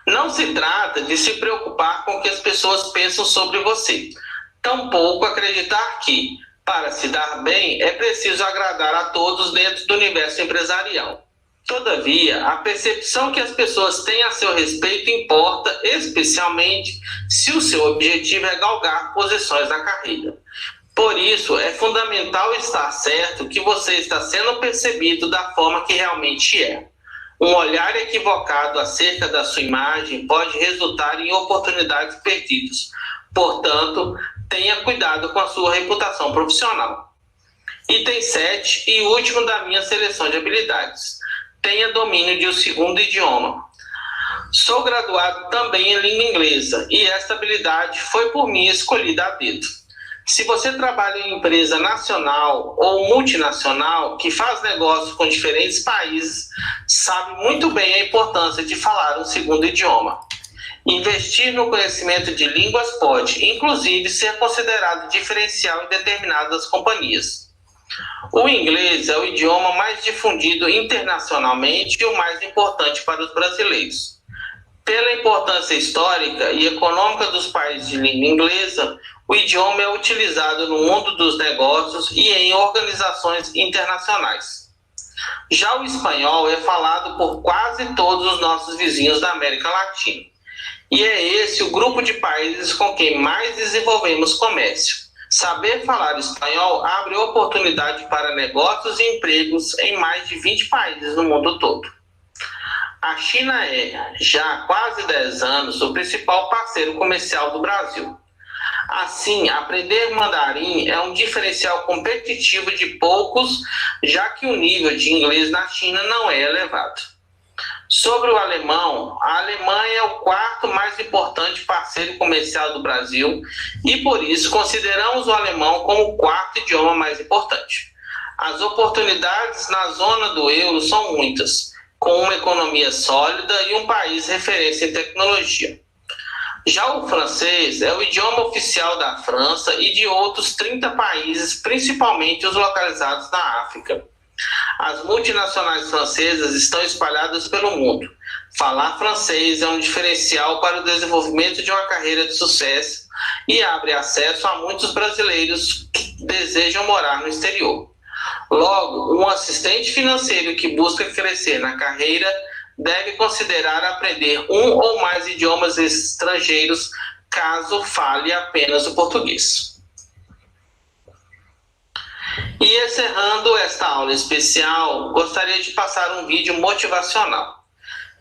Não se trata de se preocupar com o que as pessoas pensam sobre você. Tampouco acreditar que, para se dar bem, é preciso agradar a todos dentro do universo empresarial. Todavia, a percepção que as pessoas têm a seu respeito importa, especialmente se o seu objetivo é galgar posições na carreira. Por isso, é fundamental estar certo que você está sendo percebido da forma que realmente é. Um olhar equivocado acerca da sua imagem pode resultar em oportunidades perdidas. Portanto, tenha cuidado com a sua reputação profissional. Item 7 e último da minha seleção de habilidades. Tenha domínio de um segundo idioma. Sou graduado também em língua inglesa e esta habilidade foi por mim escolhida a dedo. Se você trabalha em empresa nacional ou multinacional que faz negócio com diferentes países, sabe muito bem a importância de falar um segundo idioma. Investir no conhecimento de línguas pode, inclusive, ser considerado diferencial em determinadas companhias. O inglês é o idioma mais difundido internacionalmente e o mais importante para os brasileiros. Pela importância histórica e econômica dos países de língua inglesa, o idioma é utilizado no mundo dos negócios e em organizações internacionais. Já o espanhol é falado por quase todos os nossos vizinhos da América Latina. E é esse o grupo de países com quem mais desenvolvemos comércio. Saber falar espanhol abre oportunidade para negócios e empregos em mais de 20 países no mundo todo. A China é, já há quase 10 anos, o principal parceiro comercial do Brasil. Assim, aprender mandarim é um diferencial competitivo de poucos, já que o nível de inglês na China não é elevado. Sobre o alemão, a Alemanha é o quarto mais importante parceiro comercial do Brasil e, por isso, consideramos o alemão como o quarto idioma mais importante. As oportunidades na zona do euro são muitas, com uma economia sólida e um país referência em tecnologia. Já o francês é o idioma oficial da França e de outros 30 países, principalmente os localizados na África. As multinacionais francesas estão espalhadas pelo mundo. Falar francês é um diferencial para o desenvolvimento de uma carreira de sucesso e abre acesso a muitos brasileiros que desejam morar no exterior. Logo, um assistente financeiro que busca crescer na carreira deve considerar aprender um ou mais idiomas estrangeiros, caso fale apenas o português. E encerrando esta aula especial, gostaria de passar um vídeo motivacional,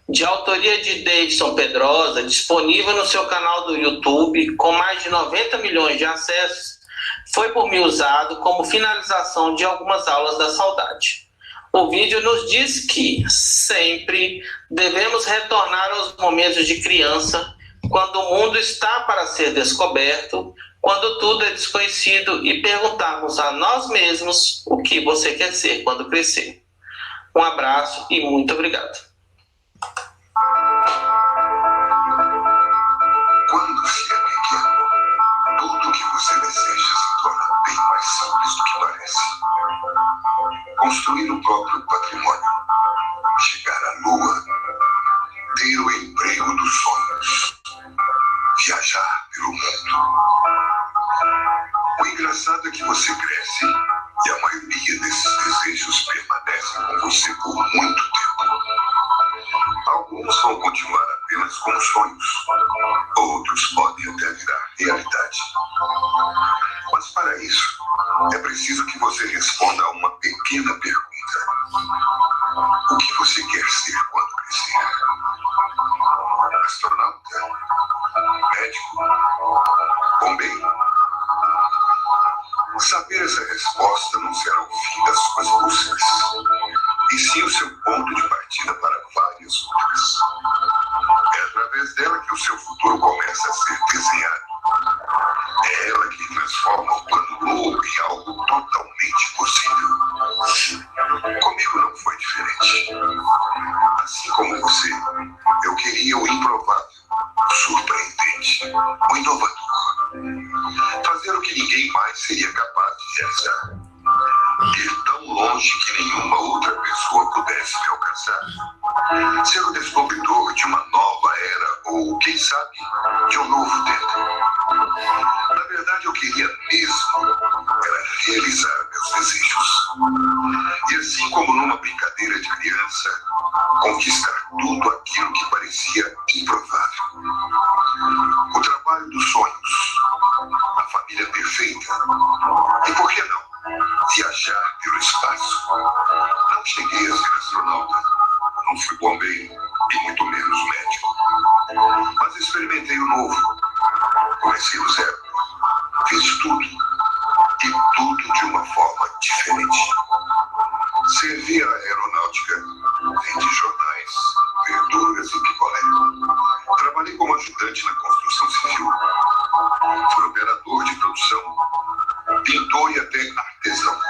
de autoria de Davidson Pedrosa, disponível no seu canal do YouTube, com mais de 90 milhões de acessos, foi por mim usado como finalização de algumas aulas da saudade. O vídeo nos diz que sempre devemos retornar aos momentos de criança, quando o mundo está para ser descoberto, quando tudo é desconhecido, e perguntarmos a nós mesmos o que você quer ser quando crescer. Um abraço e muito obrigado. Quando se é pequeno, tudo que você deseja se torna bem mais simples do que parece. Construir o próprio patrimônio, chegar à lua, ter o emprego dos sonhos, viajar pelo mundo. O engraçado é que você cresce e a maioria desses desejos permanecem com você por muito tempo. Alguns vão continuar apenas com sonhos, outros podem até virar realidade. Mas para isso, é preciso que você responda a uma pequena pergunta. O que você quer ser quando crescer? Astronauta? Médico? Bombeiro? Saber essa resposta não será o fim das suas buscas, e sim o seu ponto de partida para várias outras. É através dela que o seu futuro começa a ser desenhado. É ela que transforma o plano louco em algo totalmente possível. Comigo não foi diferente. Assim como você, eu queria o improvável, o surpreendente, o inovador. Fazer o que ninguém mais seria capaz de realizar. Ir tão longe que nenhuma outra pessoa pudesse me alcançar. Ser o descobridor de uma nova era ou, quem sabe, de um novo tempo. Na verdade, eu queria mesmo era realizar meus desejos. E assim como numa brincadeira de criança, conquistar tudo aquilo que parecia improvável. O trabalho dos sonhos, a família perfeita e, por que não, viajar pelo espaço. Não cheguei a ser astronauta, não fui bombeiro e muito menos médico. Mas experimentei o novo. Comecei do zero. Fiz tudo. E tudo de uma forma diferente. Servi a aeronáutica, vendi jornais, verduras e picolé. Trabalhei como ajudante na construção civil. Fui operador de produção, pintor e até artesão.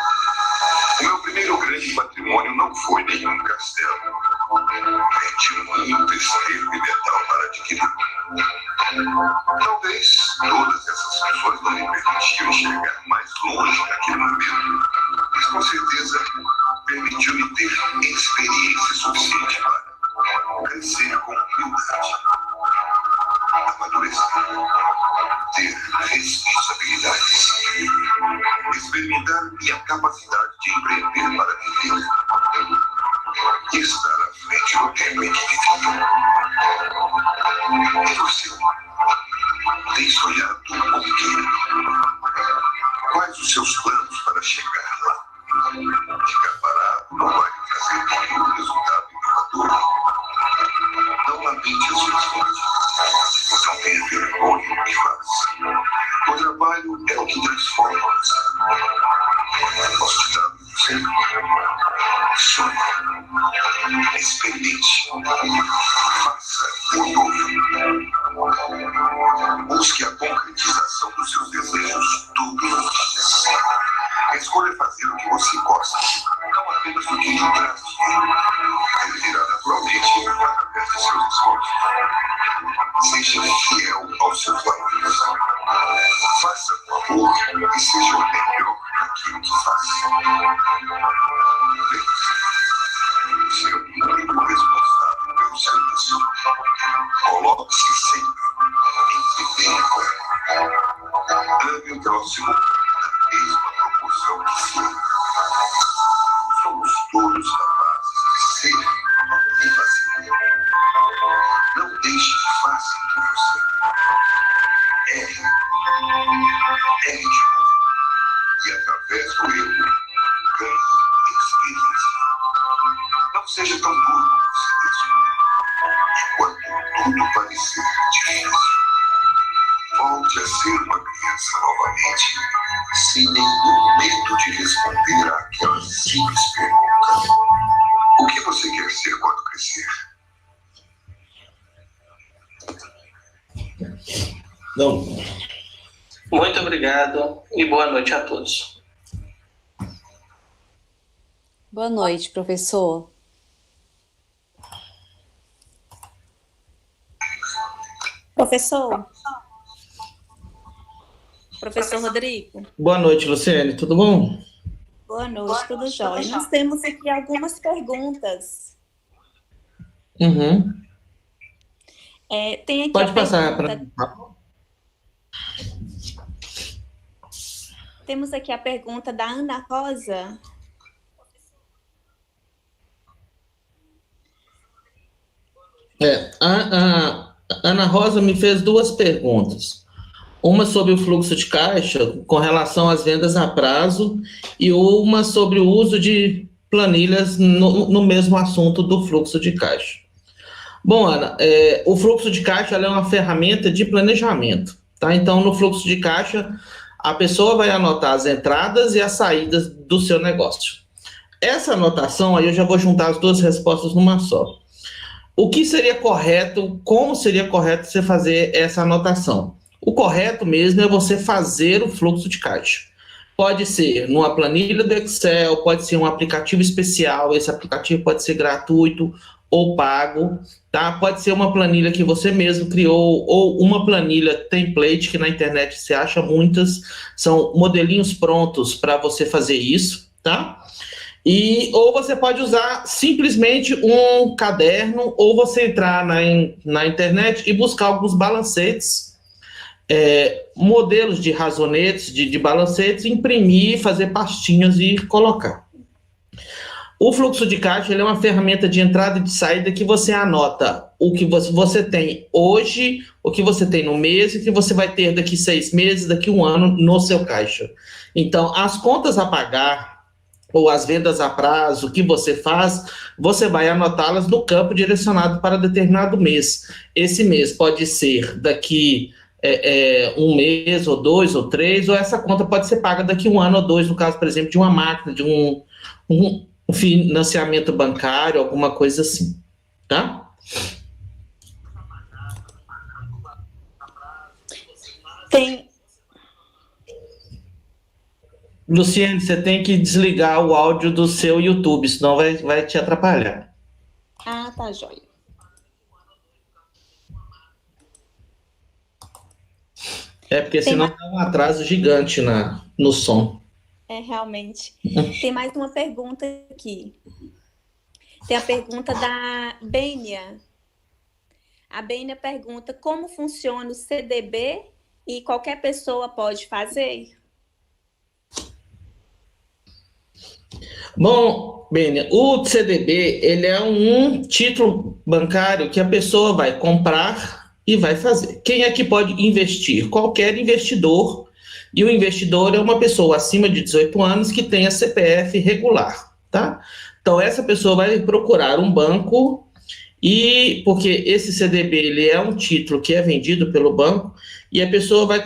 O meu primeiro grande patrimônio não foi nenhum castelo. Vendi muito esterco e metal para adquirir. Talvez todas essas funções não me permitiram chegar mais longe naquele momento, mas com certeza permitiu-me ter experiência suficiente para crescer com humildade, amadurecer, ter responsabilidades, experimentar minha capacidade de empreender para viver e estar à frente do tempo em que vivia. E você? Tem sonhado com o quê? Quais os seus planos para chegar lá? Ficar parado não vai trazer nenhum resultado inovador. Não lamente as suas coisas. Não tenha vergonha do que faz. O trabalho é o que transforma você. Posso te dar um conselho? Sonhe. Experimente. Faça o novo. Busque a concretização dos seus desejos todos os dias. Escolha fazer o que você gosta, não apenas o que lhe traz dinheiro. Ele virá naturalmente através de seus esforços. Seja fiel aos seus valores. Faça o amor e seja o melhor naquilo que faz. Lembre-se, ser o único responsável pelo seu destino. Coloque-se sempre em primeiro lugar. Ame o próximo na mesma proporção que si. Somos todos capazes de ser e fazer. Não deixe que façam por você. Erre. Erre de novo. E através do erro, ganhe experiência. Não seja tão duro com você mesmo. E quando tudo parecer difícil, volte a ser uma criança novamente, sem nenhum medo de responder àquela simples pergunta. você quer ser quando crescer? Não. Muito obrigado e boa noite a todos. Boa noite, professor. Professor? Professor Rodrigo? Boa noite, Luciane, tudo bom? Boa noite, tudo jóia. Nós temos aqui algumas perguntas. Uhum. Tem aqui Pode passar para... Temos aqui a pergunta da Ana Rosa. A Ana Rosa me fez duas perguntas. Uma sobre o fluxo de caixa com relação às vendas a prazo e uma sobre o uso de planilhas no mesmo assunto do fluxo de caixa. Bom, Ana, o fluxo de caixa é uma ferramenta de planejamento, tá? Então, no fluxo de caixa, a pessoa vai anotar as entradas e as saídas do seu negócio. Essa anotação, aí eu já vou juntar as duas respostas numa só. O que seria correto, como seria correto você fazer essa anotação? O correto mesmo é você fazer o fluxo de caixa. Pode ser numa planilha do Excel, pode ser um aplicativo especial, esse aplicativo pode ser gratuito ou pago, tá? Pode ser uma planilha que você mesmo criou ou uma planilha template, que na internet você acha muitas, são modelinhos prontos para você fazer isso, tá? Ou você pode usar simplesmente um caderno, ou você entrar na internet e buscar alguns balancetes, modelos de razonetes, de balancetes, imprimir, fazer pastinhas e colocar. O fluxo de caixa ele é uma ferramenta de entrada e de saída que você anota o que você tem hoje, o que você tem no mês e o que você vai ter daqui 6 meses, daqui 1 ano no seu caixa. Então, as contas a pagar ou as vendas a prazo que você faz, você vai anotá-las no campo direcionado para determinado mês. Esse mês pode ser daqui 1 mês, ou 2, ou 3, ou essa conta pode ser paga daqui 1 ano ou 2, no caso, por exemplo, de uma máquina, de um financiamento bancário, alguma coisa assim, tá? Luciane, você tem que desligar o áudio do seu YouTube, senão vai te atrapalhar. Ah, tá, joia. Porque senão dá um atraso gigante no som. Realmente. Tem mais uma pergunta aqui. Tem a pergunta da Bênia. A Bênia pergunta como funciona o CDB e qualquer pessoa pode fazer? Bom, Bênia, o CDB ele é um título bancário que a pessoa vai comprar e vai fazer. Quem é que pode investir? Qualquer investidor. E o investidor é uma pessoa acima de 18 anos que tenha CPF regular, tá? Então, essa pessoa vai procurar um banco porque esse CDB ele é um título que é vendido pelo banco e a pessoa vai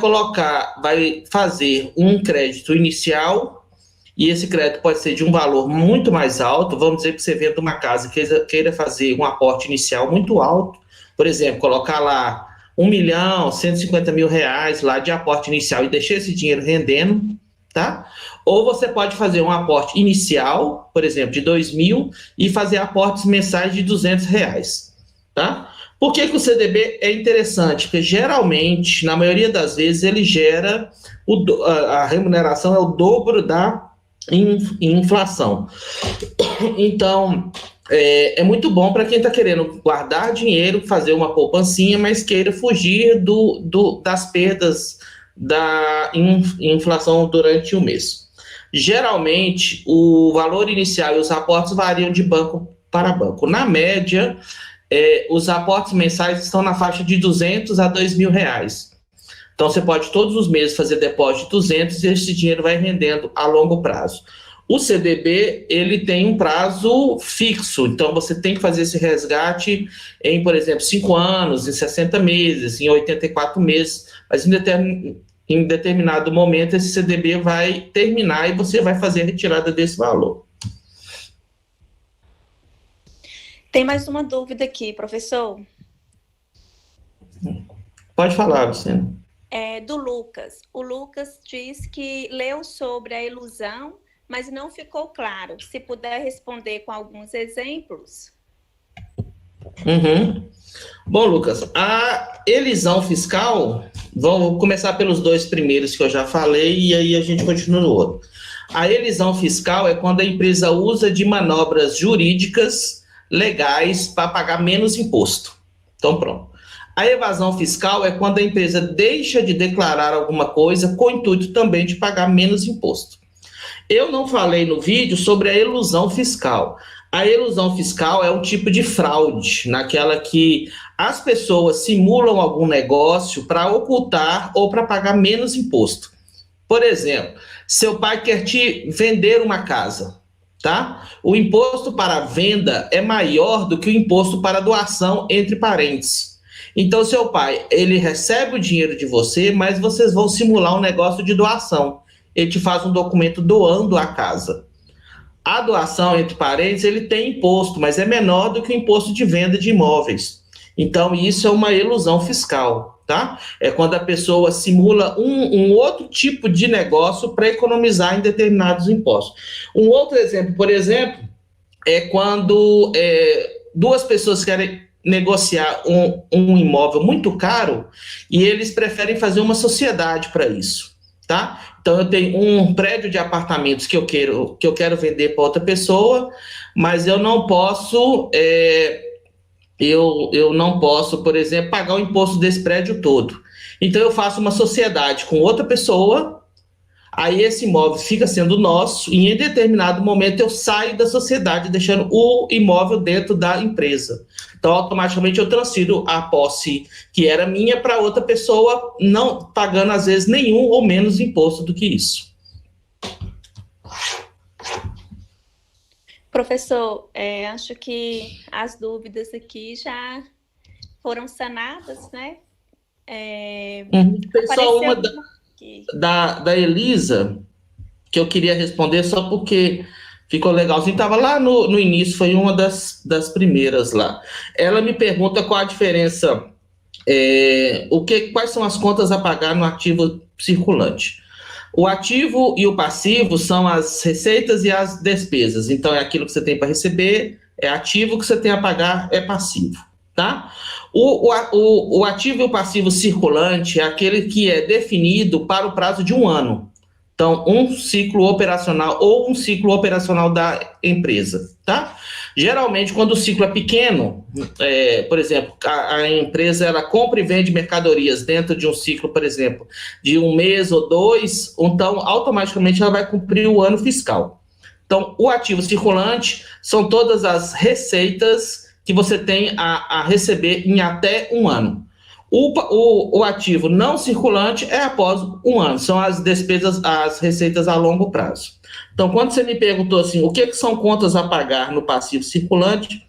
fazer um crédito inicial e esse crédito pode ser de um valor muito mais alto. Vamos dizer que você venda uma casa e queira fazer um aporte inicial muito alto, por exemplo, colocar lá 1.150.000 reais lá de aporte inicial e deixar esse dinheiro rendendo, tá? Ou você pode fazer um aporte inicial, por exemplo, de 2.000 e fazer aportes mensais de 200 reais, tá? Por que o CDB é interessante? Porque geralmente, na maioria das vezes, ele gera, a remuneração é o dobro da inflação. Então, é muito bom para quem está querendo guardar dinheiro, fazer uma poupancinha, mas queira fugir das perdas da inflação durante o mês. Geralmente, o valor inicial e os aportes variam de banco para banco. Na média, os aportes mensais estão na faixa de 200 a 2.000 reais. Então, você pode todos os meses fazer depósito de 200 e esse dinheiro vai rendendo a longo prazo. O CDB, ele tem um prazo fixo, então você tem que fazer esse resgate em, por exemplo, 5 anos, em 60 meses, em 84 meses, mas em determinado momento esse CDB vai terminar e você vai fazer a retirada desse valor. Tem mais uma dúvida aqui, professor. Pode falar, Luciana. Do Lucas. O Lucas diz que leu sobre a ilusão, mas não ficou claro. Se puder responder com alguns exemplos. Bom, Lucas, a elisão fiscal, vamos começar pelos dois primeiros que eu já falei e aí a gente continua no outro. A elisão fiscal é quando a empresa usa de manobras jurídicas legais para pagar menos imposto. Então, pronto. A evasão fiscal é quando a empresa deixa de declarar alguma coisa com o intuito também de pagar menos imposto. Eu não falei no vídeo sobre a elusão fiscal. A elusão fiscal é um tipo de fraude, naquela que as pessoas simulam algum negócio para ocultar ou para pagar menos imposto. Por exemplo, seu pai quer te vender uma casa, tá? O imposto para a venda é maior do que o imposto para a doação entre parentes. Então, seu pai, ele recebe o dinheiro de você, mas vocês vão simular um negócio de doação. Ele te faz um documento doando a casa. A doação entre parentes, ele tem imposto, mas é menor do que o imposto de venda de imóveis. Então, isso é uma elusão fiscal, tá? É quando a pessoa simula um outro tipo de negócio para economizar em determinados impostos. Um outro exemplo, por exemplo, é quando duas pessoas querem negociar um imóvel muito caro e eles preferem fazer uma sociedade para isso, tá? Então, eu tenho um prédio de apartamentos que eu quero vender para outra pessoa, mas eu não posso, eu não posso, por exemplo, pagar o imposto desse prédio todo. Então, eu faço uma sociedade com outra pessoa, aí esse imóvel fica sendo nosso e em determinado momento eu saio da sociedade, deixando o imóvel dentro da empresa. Então, automaticamente eu transfiro a posse que era minha para outra pessoa, não pagando, às vezes, nenhum ou menos imposto do que isso. Professor, acho que as dúvidas aqui já foram sanadas, né? Tem só uma da Elisa, que eu queria responder só porque ficou legalzinho. Estava lá no início, foi uma das primeiras lá. Ela me pergunta qual a diferença, quais são as contas a pagar no ativo circulante. O ativo e o passivo são as receitas e as despesas. Então, é aquilo que você tem para receber, é ativo, que você tem a pagar é passivo, tá? O ativo e o passivo circulante é aquele que é definido para o prazo de 1 ano. Então, um ciclo operacional ou um ciclo operacional da empresa, tá? Geralmente, quando o ciclo é pequeno, por exemplo, a empresa ela compra e vende mercadorias dentro de um ciclo, por exemplo, de 1 mês ou 2, então, automaticamente, ela vai cumprir o ano fiscal. Então, o ativo circulante são todas as receitas que você tem a receber em até 1 ano. O ativo não circulante é após 1 ano, são as despesas, as receitas a longo prazo. Então, quando você me perguntou assim, o que são contas a pagar no passivo circulante,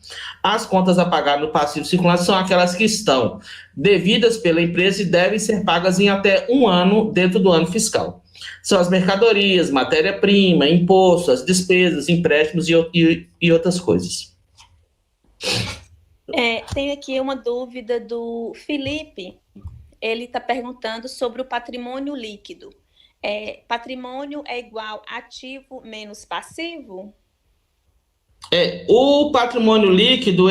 as contas a pagar no passivo circulante são aquelas que estão devidas pela empresa e devem ser pagas em até 1 ano dentro do ano fiscal. São as mercadorias, matéria-prima, imposto, as despesas, empréstimos e outras coisas. Tem aqui uma dúvida do Felipe. Ele está perguntando sobre o patrimônio líquido. Patrimônio é igual ativo menos passivo? O patrimônio líquido,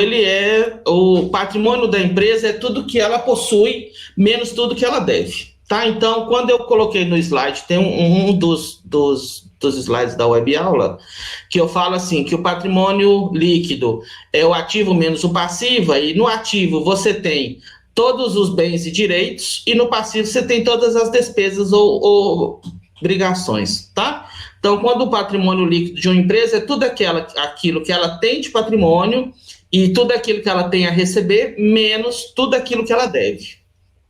o patrimônio da empresa é tudo que ela possui, menos tudo que ela deve, tá? Então, quando eu coloquei no slide, tem um dos slides da web aula, que eu falo assim, que o patrimônio líquido é o ativo menos o passivo, e no ativo você tem todos os bens e direitos, e no passivo você tem todas as despesas ou obrigações, tá? Então, quando o patrimônio líquido de uma empresa é tudo aquilo que ela tem de patrimônio e tudo aquilo que ela tem a receber, menos tudo aquilo que ela deve,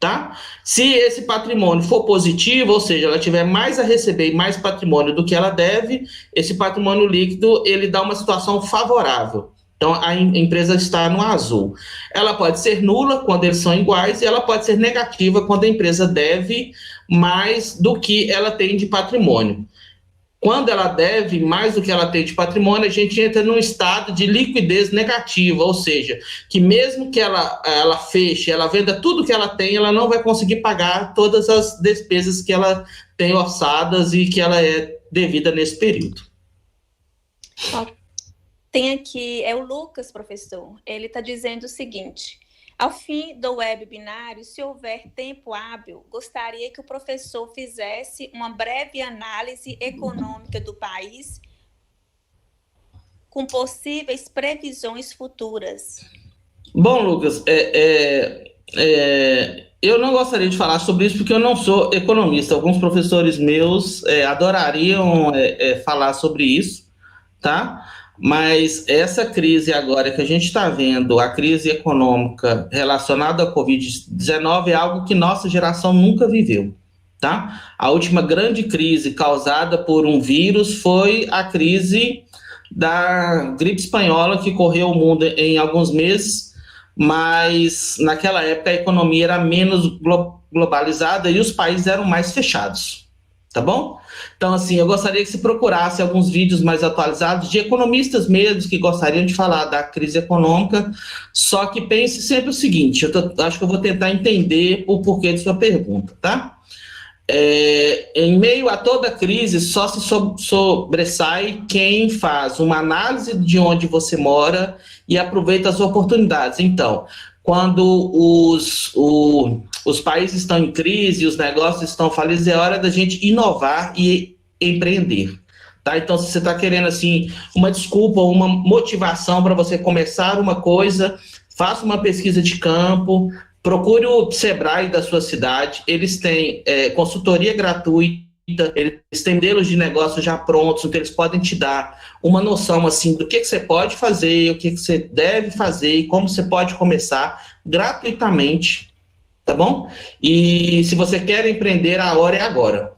tá? Se esse patrimônio for positivo, ou seja, ela tiver mais a receber e mais patrimônio do que ela deve, esse patrimônio líquido, ele dá uma situação favorável. Então, a empresa está no azul. Ela pode ser nula quando eles são iguais e ela pode ser negativa quando a empresa deve mais do que ela tem de patrimônio. quando ela deve mais do que ela tem de patrimônio, a gente entra num estado de liquidez negativa, ou seja, que mesmo que ela feche, ela venda tudo que ela tem, ela não vai conseguir pagar todas as despesas que ela tem orçadas e que ela é devida nesse período. Tem aqui, é o Lucas, professor, ele está dizendo o seguinte: ao fim do webinário, se houver tempo hábil, gostaria que o professor fizesse uma breve análise econômica do país com possíveis previsões futuras. Bom, Lucas, eu não gostaria de falar sobre isso porque eu não sou economista. Alguns professores meus adorariam falar sobre isso, tá? Mas essa crise agora que a gente está vendo, a crise econômica relacionada à Covid-19, é algo que nossa geração nunca viveu, tá? A última grande crise causada por um vírus foi a crise da gripe espanhola, que correu o mundo em alguns meses, mas naquela época a economia era menos globalizada e os países eram mais fechados, tá bom? Então, assim, eu gostaria que se procurasse alguns vídeos mais atualizados de economistas mesmos que gostariam de falar da crise econômica, só que pense sempre o seguinte, acho que eu vou tentar entender o porquê de sua pergunta, tá? Em meio a toda crise, só se sobressai quem faz uma análise de onde você mora e aproveita as oportunidades. Então, quando os países estão em crise, os negócios estão falidos, é hora da gente inovar e empreender, tá? Então, se você está querendo, assim, uma desculpa, uma motivação para você começar uma coisa, faça uma pesquisa de campo, procure o Sebrae da sua cidade, eles têm consultoria gratuita, eles têm modelos de negócio já prontos, então eles podem te dar uma noção, assim, do que você pode fazer, o que você deve fazer e como você pode começar gratuitamente, tá bom? E se você quer empreender, a hora é agora,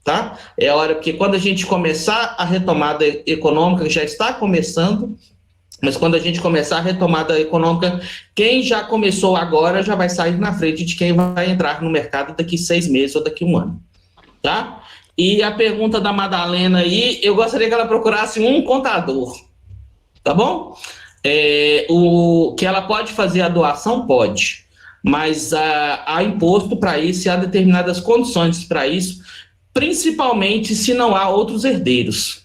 tá? É a hora, porque quando a gente começar a retomada econômica, já está começando, mas quando a gente começar a retomada econômica, quem já começou agora já vai sair na frente de quem vai entrar no mercado daqui 6 meses ou daqui 1 ano, tá? E a pergunta da Madalena aí, eu gostaria que ela procurasse um contador, tá bom? Que ela pode fazer a doação, pode, mas há imposto para isso e há determinadas condições para isso, principalmente se não há outros herdeiros.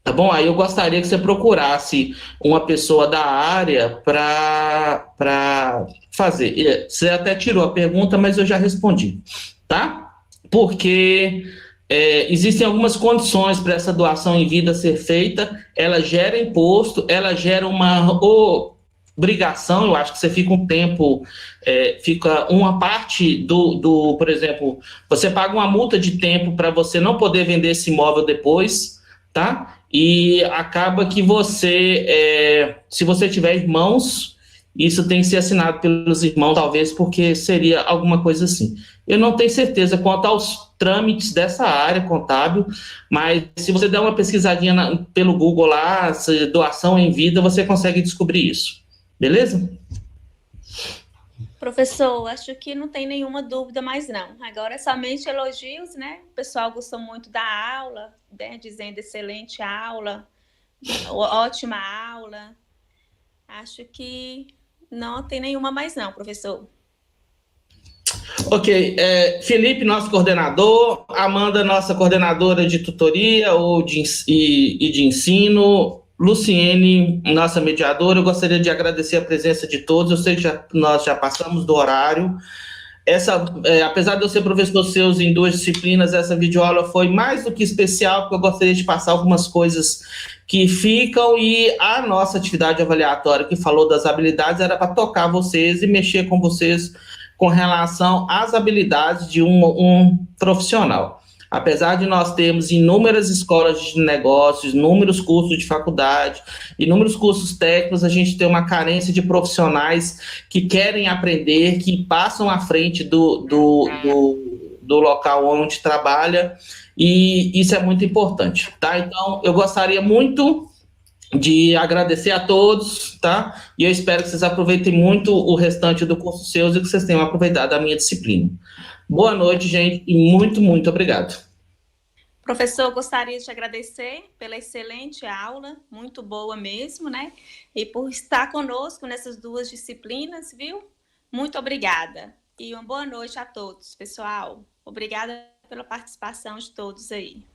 Tá bom? Aí eu gostaria que você procurasse uma pessoa da área para fazer. Você até tirou a pergunta, mas eu já respondi, tá? Porque existem algumas condições para essa doação em vida ser feita. Ela gera imposto, ela gera uma obrigação. Eu acho que você fica um tempo, fica uma parte por exemplo, você paga uma multa de tempo para você não poder vender esse imóvel depois, tá? E acaba que você, se você tiver irmãos, isso tem que ser assinado pelos irmãos, talvez, porque seria alguma coisa assim. Eu não tenho certeza quanto aos trâmites dessa área contábil, mas se você der uma pesquisadinha pelo Google lá, doação em vida, você consegue descobrir isso. Beleza? Professor, acho que não tem nenhuma dúvida mais não. Agora é somente elogios, né? O pessoal gostou muito da aula, né? Dizendo excelente aula, ótima aula. Acho que não tem nenhuma mais não, professor. Ok. Felipe, nosso coordenador, Amanda, nossa coordenadora de tutoria e de ensino, Luciene, nossa mediadora, eu gostaria de agradecer a presença de todos. Eu sei que nós já passamos do horário. Apesar de eu ser professor seus em 2 disciplinas, essa videoaula foi mais do que especial, porque eu gostaria de passar algumas coisas que ficam, e a nossa atividade avaliatória que falou das habilidades era para tocar vocês e mexer com vocês com relação às habilidades de um profissional. Apesar de nós termos inúmeras escolas de negócios, inúmeros cursos de faculdade, inúmeros cursos técnicos, a gente tem uma carência de profissionais que querem aprender, que passam à frente do local onde trabalha, e isso é muito importante, tá? Então, eu gostaria muito de agradecer a todos, tá? E eu espero que vocês aproveitem muito o restante do curso seus e que vocês tenham aproveitado a minha disciplina. Boa noite, gente, e muito, muito obrigado. Professor, gostaria de te agradecer pela excelente aula, muito boa mesmo, né? E por estar conosco nessas duas disciplinas, viu? Muito obrigada. E uma boa noite a todos, pessoal. Obrigada pela participação de todos aí.